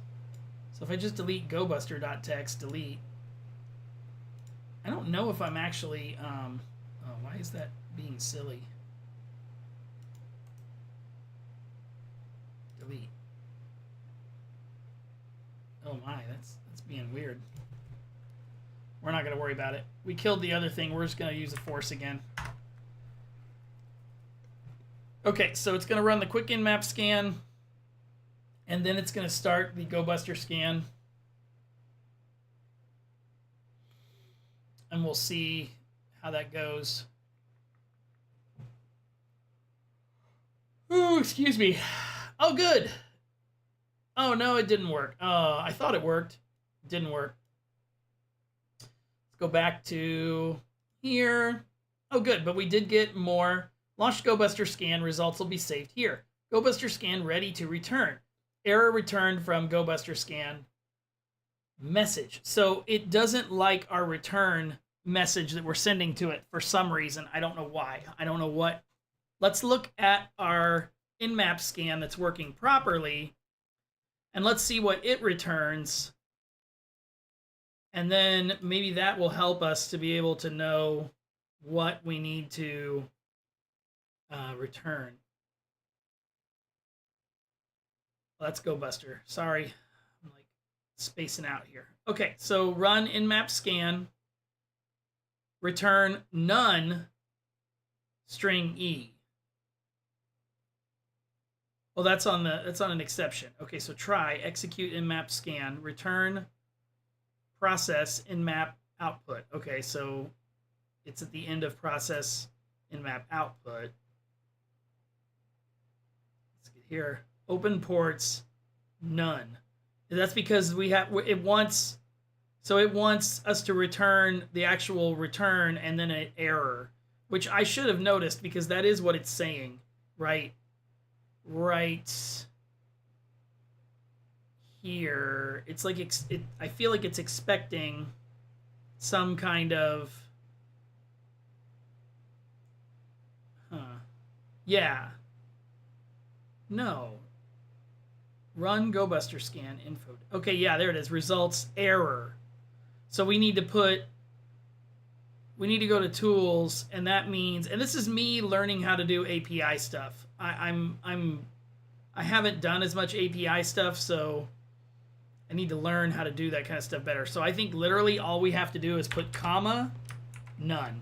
So if I just delete GoBuster.txt, delete. I don't know if I'm actually. Oh, why is that being silly? Delete. Oh my, that's being weird. We're not going to worry about it. We killed the other thing. We're just going to use the force again. Okay, so it's going to run the quick nmap scan, and then it's going to start the GoBuster scan. and we'll see how that goes. Ooh, excuse me. Oh, good. Oh, no, it didn't work. I thought it worked. It didn't work. Let's go back to here. Oh, good, but we did get more. Launched GoBuster scan. Results will be saved here. GoBuster scan ready to return. Error returned from GoBuster scan. Message. So it doesn't like our return message that we're sending to it for some reason. I don't know why. I don't know what. Let's look at our in-map scan that's working properly, and let's see what it returns. And then maybe that will help us to be able to know what we need to return. Let's go, Buster. Sorry, I'm like spacing out here. Okay, so run in-map scan. Return none string E. Well, that's on an exception. Okay, so try execute in-map scan. Return process in-map output. Okay, so it's at the end of process in-map output. Let's get here. Open ports, none. That's because it wants us to return the actual return and then an error, which I should have noticed because that is what it's saying, right here. It's like I feel like it's expecting some kind of yeah. No. Run GoBuster scan info. Okay, yeah, there it is. Results error. So we need to go to tools, and that means, and this is me learning how to do API stuff. I haven't done as much API stuff, so I need to learn how to do that kind of stuff better. So I think literally all we have to do is put comma, none,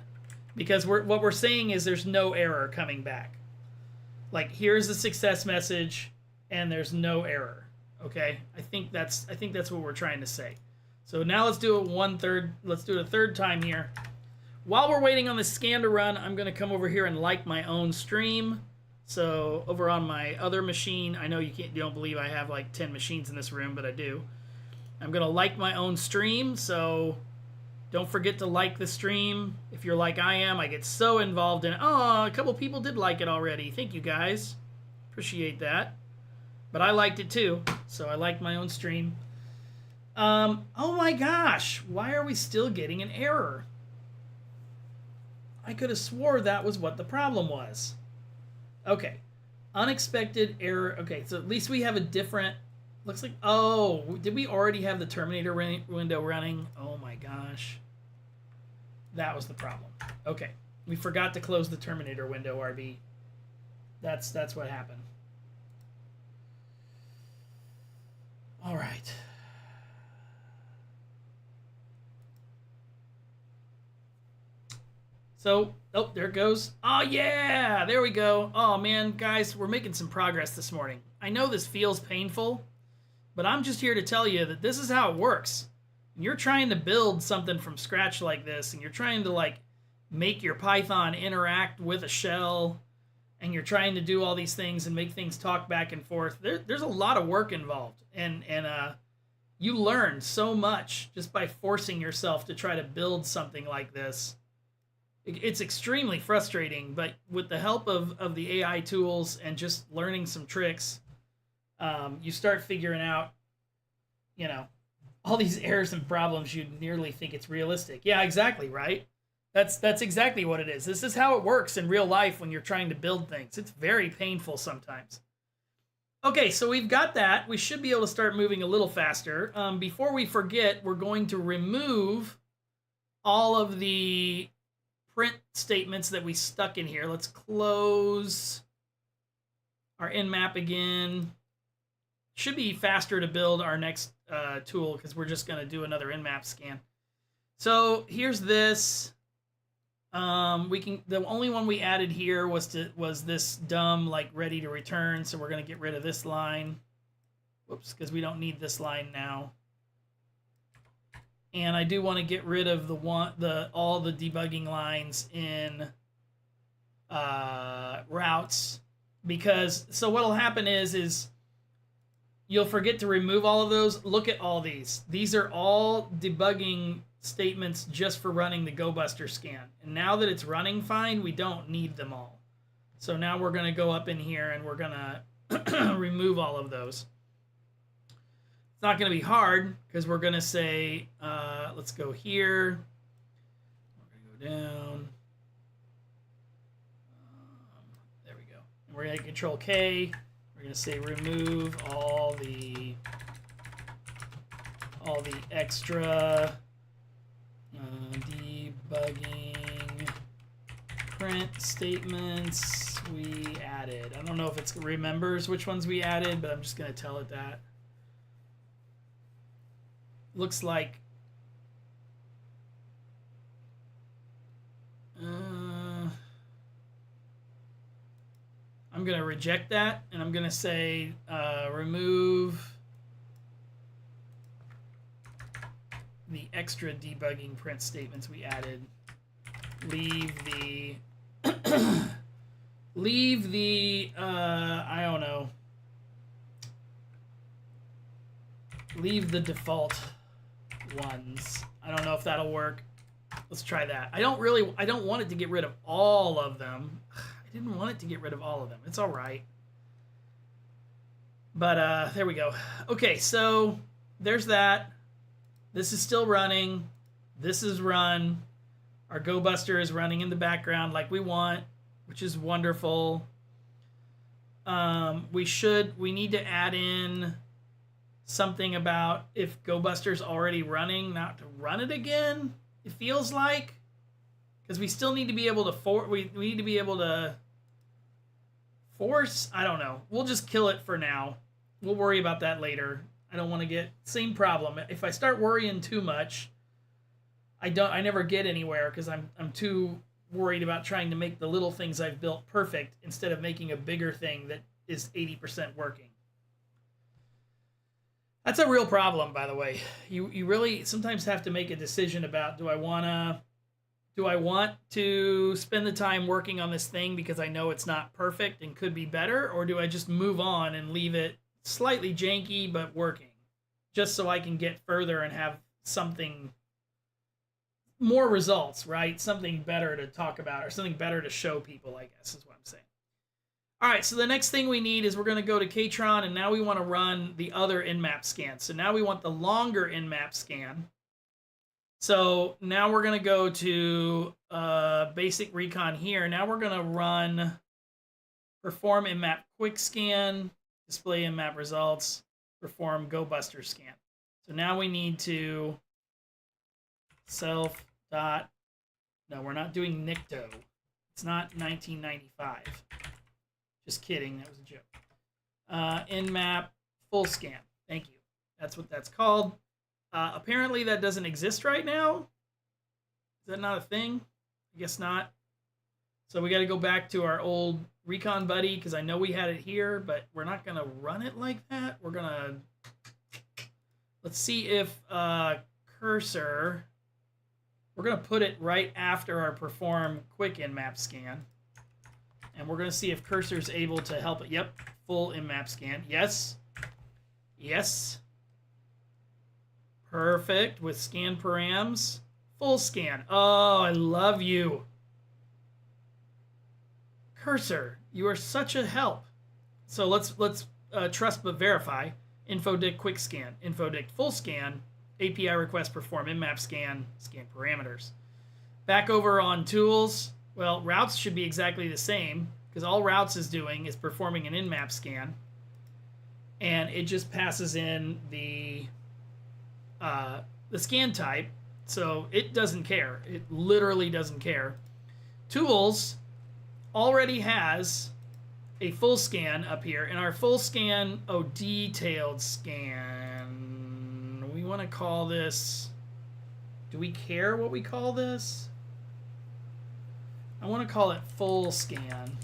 because what we're saying is there's no error coming back. Like, here's the success message, and there's no error. Okay, I think that's what we're trying to say. So now let's do it let's do it a third time here. While we're waiting on the scan to run, I'm gonna come over here and like my own stream. So over on my other machine, I know you don't believe I have like 10 machines in this room, but I do. I'm gonna like my own stream, so don't forget to like the stream. If you're like I am, I get so involved in it. Oh, a couple people did like it already. Thank you guys. Appreciate that. But I liked it too, so I liked my own stream. Oh my gosh, why are we still getting an error? I could have swore that was what the problem was. Okay, unexpected error. Okay, so at least we have a different, looks like, oh, did we already have the Terminator window running? Oh my gosh. That was the problem. Okay, we forgot to close the Terminator window, RB. That's what happened. All right. So, oh, there it goes. Oh, yeah, there we go. Oh, man, guys, we're making some progress this morning. I know this feels painful, but I'm just here to tell you that this is how it works. You're trying to build something from scratch like this, and you're trying to, like, make your Python interact with a shell, and you're trying to do all these things and make things talk back and forth. There's a lot of work involved, and you learn so much just by forcing yourself to try to build something like this. It's extremely frustrating, but with the help of the AI tools and just learning some tricks, you start figuring out, all these errors and problems. You nearly think it's realistic. Yeah, exactly, right? That's exactly what it is. This is how it works in real life when you're trying to build things. It's very painful sometimes. Okay, so we've got that. We should be able to start moving a little faster. Before we forget, we're going to remove all of the print statements that we stuck in here. Let's close our in-map again. Should be faster to build our next tool because we're just going to do another in-map scan. So here's this. The only one we added here was this dumb like ready to return. So we're going to get rid of this line. Whoops, because we don't need this line now. and I do want to get rid of all the debugging lines in routes, because so what'll happen is you'll forget to remove all of those. Look at all these. These are all debugging statements just for running the GoBuster scan. And now that it's running fine, we don't need them all. So now we're going to go up in here and we're going to remove all of those. It's not going to be hard because we're going to say, let's go here. We're going to go down. There we go. And we're going to Control K. We're going to say remove all the extra debugging print statements we added. I don't know if it remembers which ones we added, but I'm just going to tell it that. Looks like I'm going to reject that, and I'm going to say remove the extra debugging print statements we added. Leave the I don't know. Leave the default ones. I don't know if that'll work. Let's try that. I don't want it to get rid of all of them. I didn't want it to get rid of all of them. It's all right. But there we go. Okay, so there's that. This is still running. This is run. Our GoBuster is running in the background like we want, which is wonderful. We need to add in something about if GoBuster's already running, not to run it again. It feels like, because we still need to be able to we need to be able to force. I don't know. We'll just kill it for now. We'll worry about that later. I don't want to get same problem. If I start worrying too much, I never get anywhere because I'm too worried about trying to make the little things I've built perfect instead of making a bigger thing that is 80% working. That's a real problem, by the way. You really sometimes have to make a decision about do I want to spend the time working on this thing because I know it's not perfect and could be better, or do I just move on and leave it slightly janky but working, just so I can get further and have something more results, right? Something better to talk about or something better to show people, I guess is what I'm saying. All right, so the next thing we need is we're going to go to Kaytron, and now we want to run the other in-map scan. So now we want the longer in-map scan. So now we're going to go to basic Recon here. Now we're going to run perform in-map quick scan, display in-map results, perform GoBuster scan. So now we need to no, we're not doing Nikto. It's not 1995. Just kidding, that was a joke. In-map full scan. Thank you. That's what that's called. Apparently that doesn't exist right now. Is that not a thing? I guess not. So we got to go back to our old Recon buddy because I know we had it here, but we're not going to run it like that. We're going to... Let's see if cursor... We're going to put it right after our perform quick in-map scan. And we're going to see if cursor is able to help it. Yep, full in-map scan. Yes. Yes. Perfect. With scan params. Full scan. Oh, I love you. Cursor, you are such a help. So let's trust but verify. Infodict quick scan. Infodict full scan. API request perform in-map scan. Scan parameters. Back over on tools. Well, routes should be exactly the same because all routes is doing is performing an in-map scan, and it just passes in the scan type, so it doesn't care. It literally doesn't care. Tools already has a full scan up here, and our full scan, detailed scan. We want to call this. Do we care what we call this? I want to call it full scan.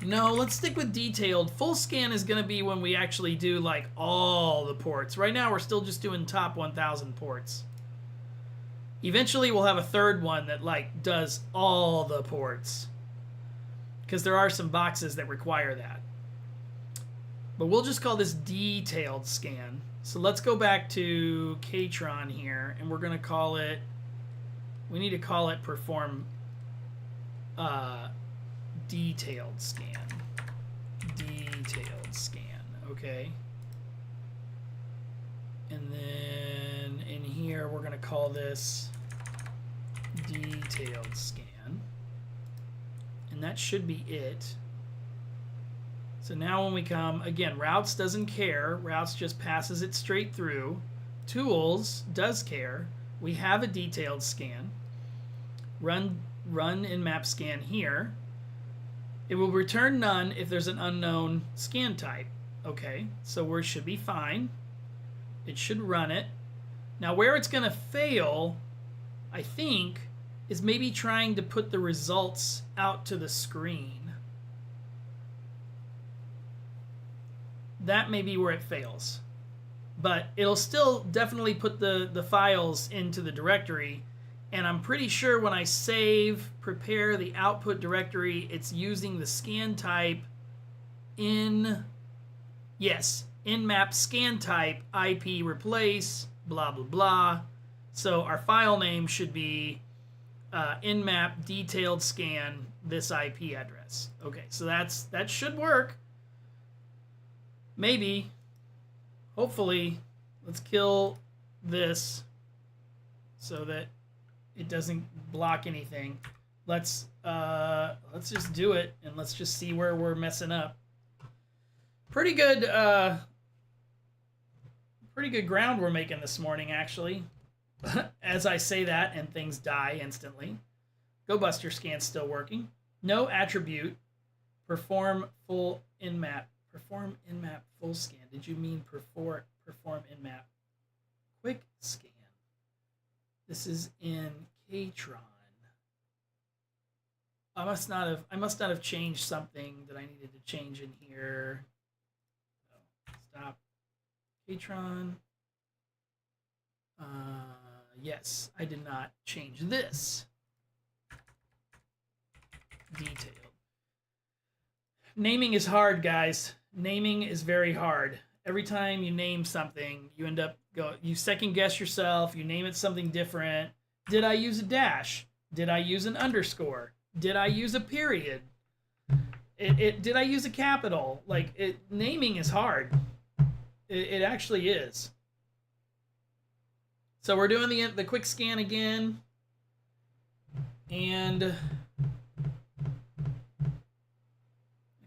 No, let's stick with detailed. Full scan is going to be when we actually do like all the ports. Right now we're still just doing top 1,000 ports. Eventually we'll have a third one that like does all the ports, because there are some boxes that require that. But we'll just call this detailed scan. So let's go back to Katron here, and we're going to call it, we need to call it perform detailed scan. Detailed scan, okay. And then in here we're going to call this detailed scan. And that should be it. So now when we come, again, routes doesn't care. Routes just passes it straight through. Tools does care. We have a detailed scan. Run in map scan here. It will return none if there's an unknown scan type. Okay, so we should be fine. It should run it. Now where it's going to fail, I think, is maybe trying to put the results out to the screen. That may be where it fails. But it'll still definitely put the files into the directory. And I'm pretty sure when I save, prepare the output directory, it's using the scan type in, yes, in map scan type, IP replace, blah, blah, blah. So our file name should be in map detailed scan this IP address. Okay, so that should work. Maybe, hopefully, let's kill this so that it doesn't block anything. Let's just do it, and let's just see where we're messing up. Pretty good ground we're making this morning, actually. As I say that, and things die instantly. Go Buster scan's still working. No attribute. Perform full in map. Perform in map full scan. Did you mean perform in map quick scan? This is in Katron. I must not have changed something that I needed to change in here. So, stop. Katron. Yes, I did not change this. Detailed. Naming is hard, guys. Naming is very hard. Every time you name something, you end up you second guess yourself. You name it something different. Did I use a dash? Did I use an underscore? Did I use a period? Did I use a capital? Like naming is hard. It actually is. So we're doing the quick scan again, and the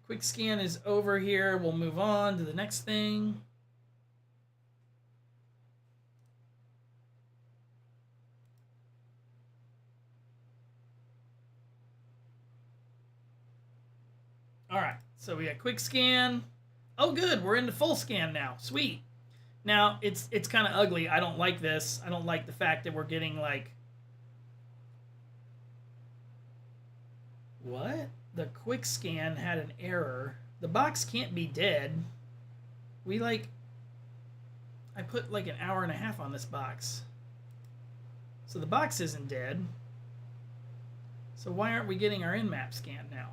quick scan is over here. We'll move on to the next thing. All right, so we got quick scan. Oh, good, we're into full scan now. Sweet. Now, it's kind of ugly. I don't like this. I don't like the fact that we're getting, like... What? The quick scan had an error. The box can't be dead. I put, like, an hour and a half on this box. So the box isn't dead. So why aren't we getting our in-map scan now?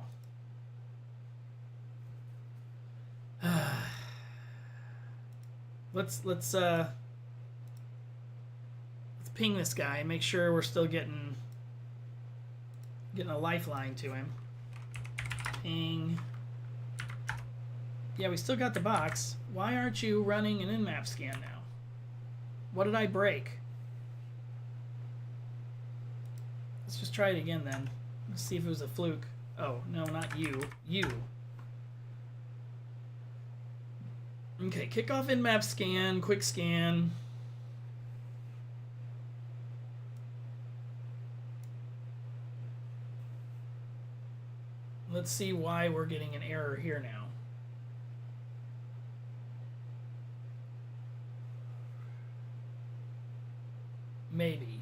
Let's ping this guy and make sure we're still getting a lifeline to him. Ping. Yeah, we still got the box. Why aren't you running an in-map scan now? What did I break? Let's just try it again then. Let's see if it was a fluke. Oh, no, not you. You. Okay, kick off in-map scan, quick scan. Let's see why we're getting an error here now. Maybe.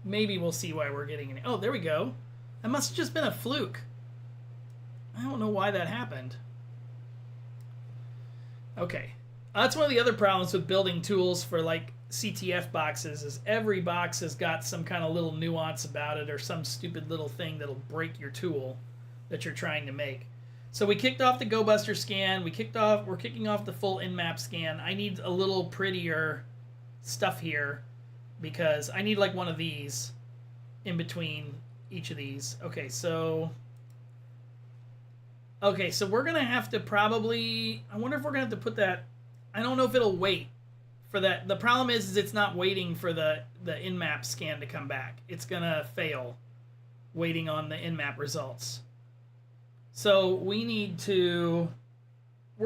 Maybe we'll see why we're getting an... Oh, there we go. That must have just been a fluke. I don't know why that happened. Okay. That's one of the other problems with building tools for like CTF boxes is every box has got some kind of little nuance about it or some stupid little thing that'll break your tool that you're trying to make. So we kicked off the GoBuster scan. We're kicking off the full in-map scan. I need a little prettier stuff here because I need like one of these in between each of these. Okay, so we're gonna have to probably, I wonder if we're gonna have to put that, I don't know if it'll wait for that. The problem is it's not waiting for the in-map scan to come back. It's gonna fail waiting on the in-map results. So we're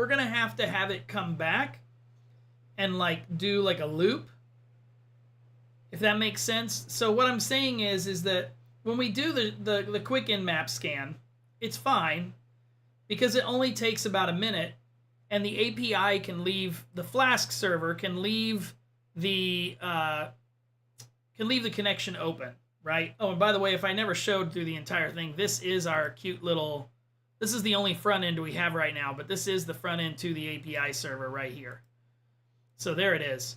gonna have it come back and like do like a loop, if that makes sense. So what I'm saying is that when we do the quick in-map scan, it's fine because it only takes about a minute, and the API can leave, the Flask server can leave the connection open, right? Oh, and by the way, if I never showed through the entire thing, this is our cute little, this is the only front end we have right now, but this is the front end to the API server right here. So there it is.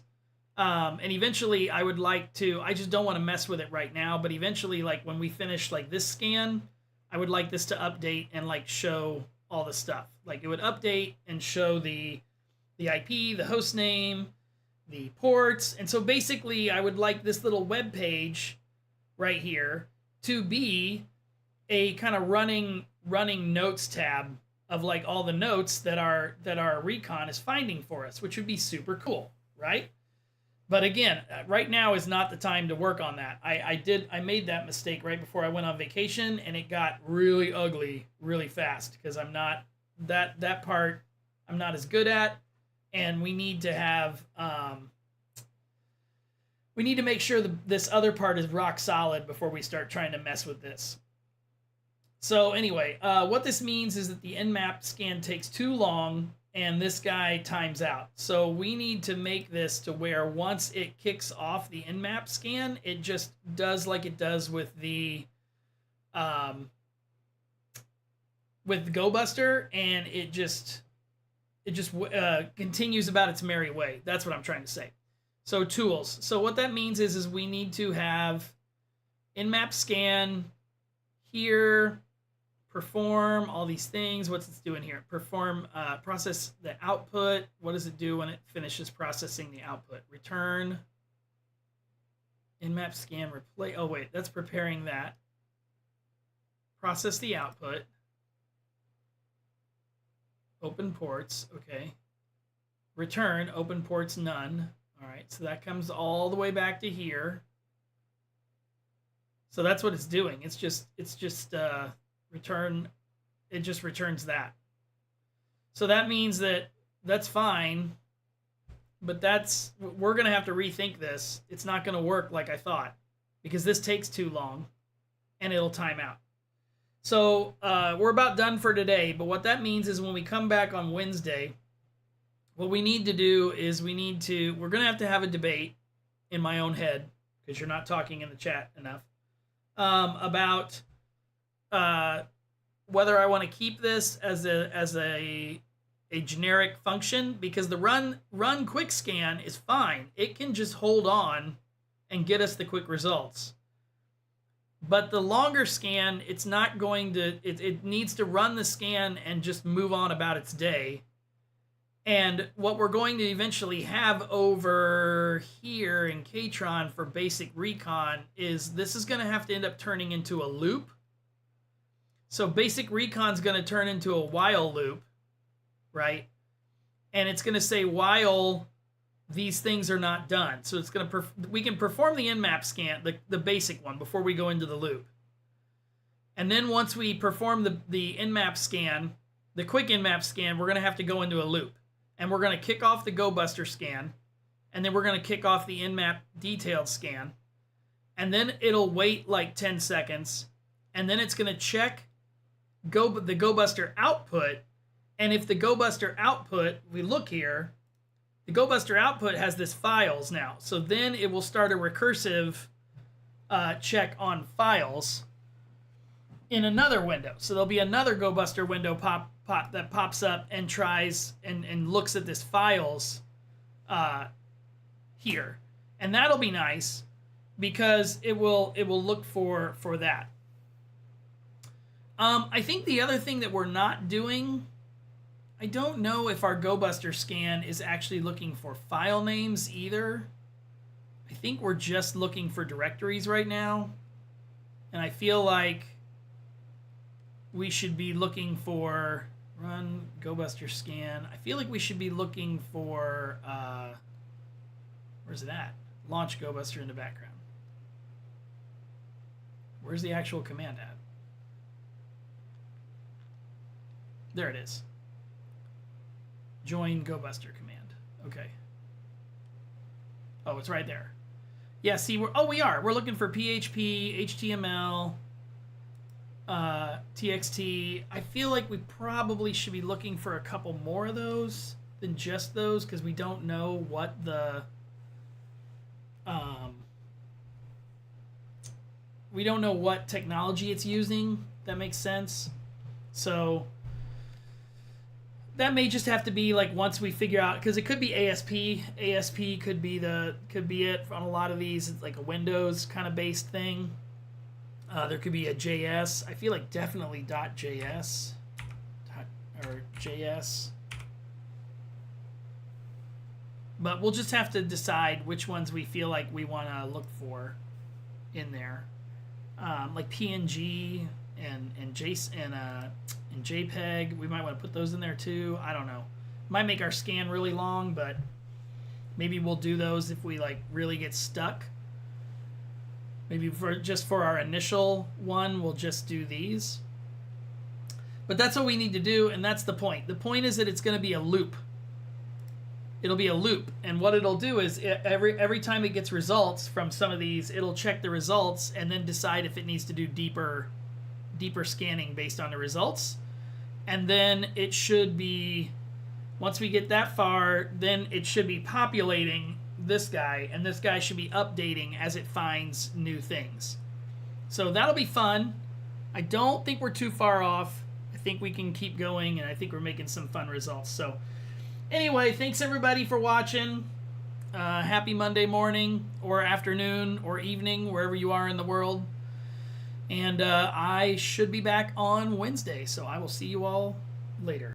And eventually I would like to, I just don't want to mess with it right now, but eventually, like when we finish like this scan, I would like this to update and like show all the stuff. Like it would update and show the IP, the host name, the ports. And so basically I would like this little web page right here to be a kind of running notes tab of like all the notes that our Recon is finding for us, which would be super cool, right? But again, right now is not the time to work on that. I made that mistake right before I went on vacation, and it got really ugly really fast because I'm not that part I'm not as good at, and we need to have we need to make sure this other part is rock solid before we start trying to mess with this. So anyway, what this means is that the nmap scan takes too long and this guy times out. So we need to make this to where once it kicks off the nmap scan, it just does like it does with the GoBuster, and it just continues about its merry way. That's what I'm trying to say. So tools. So what that means is we need to have nmap scan here, perform all these things. What's it doing here? Perform, process the output. What does it do when it finishes processing the output? Return, nmap scan, replay. Oh wait, that's preparing that. Process the output. Open ports, okay. Return, open ports, none. All right, so that comes all the way back to here. So that's what it's doing. It's just return, it just returns that. So that means that's fine, but we're gonna have to rethink this. It's not gonna work like I thought because this takes too long and it'll time out. So we're about done for today, but what that means is when we come back on Wednesday, what we need to do is we're gonna have to have a debate in my own head, because you're not talking in the chat enough, about whether I want to keep this as a generic function, because the run quick scan is fine. It can just hold on and get us the quick results. But the longer scan, it's not going to, it needs to run the scan and just move on about its day. And what we're going to eventually have over here in Kaytron for basic recon is this is going to have to end up turning into a loop. So basic recon's going to turn into a while loop, right? And it's going to say while these things are not done. So it's going to we can perform the nmap scan, the basic one, before we go into the loop. And then once we perform the nmap scan, the quick nmap scan, we're going to have to go into a loop. And we're going to kick off the GoBuster scan, and then we're going to kick off the nmap detailed scan. And then it'll wait like 10 seconds, and then it's going to check the GoBuster output. And if the GoBuster output, we look here, the GoBuster output has this files now. So then it will start a recursive check on files. in another window. So there'll be another GoBuster window pop that pops up and tries and looks at this files here. And that'll be nice because it will look for that. I think the other thing that we're not doing, I don't know if our GoBuster scan is actually looking for file names either. I think we're just looking for directories right now. And I feel like we should be looking for run GoBuster scan. I feel like we should be looking for, where's it at? Launch GoBuster in the background. Where's the actual command at? There it is. Join GoBuster command. Okay. Oh, it's right there. Yeah, see, we are. We're looking for PHP, HTML, TXT. I feel like we probably should be looking for a couple more of those than just those because we don't know what the we don't know what technology it's using. That makes sense. So that may just have to be like once we figure out, because it could be ASP. ASP could be it on a lot of these. It's like a Windows kind of based thing. There could be a JS. I feel like definitely .js or JS. But we'll just have to decide which ones we feel like we want to look for in there. Like PNG and JSON and JPEG. We might want to put those in there too. I don't know. Might make our scan really long, but maybe we'll do those if we like really get stuck. Maybe for our initial one, we'll just do these. But that's what we need to do, and that's the point. The point is that it's going to be a loop. It'll be a loop, and what it'll do is every time it gets results from some of these, it'll check the results and then decide if it needs to do deeper scanning based on the results. And then it should be, once we get that far, then it should be populating this guy, and this guy should be updating as it finds new things. So that'll be fun. I don't think we're too far off. I think we can keep going, and I think we're making some fun results. So anyway, thanks everybody for watching. Happy Monday morning or afternoon or evening, wherever you are in the world. And I should be back on Wednesday, so I will see you all later.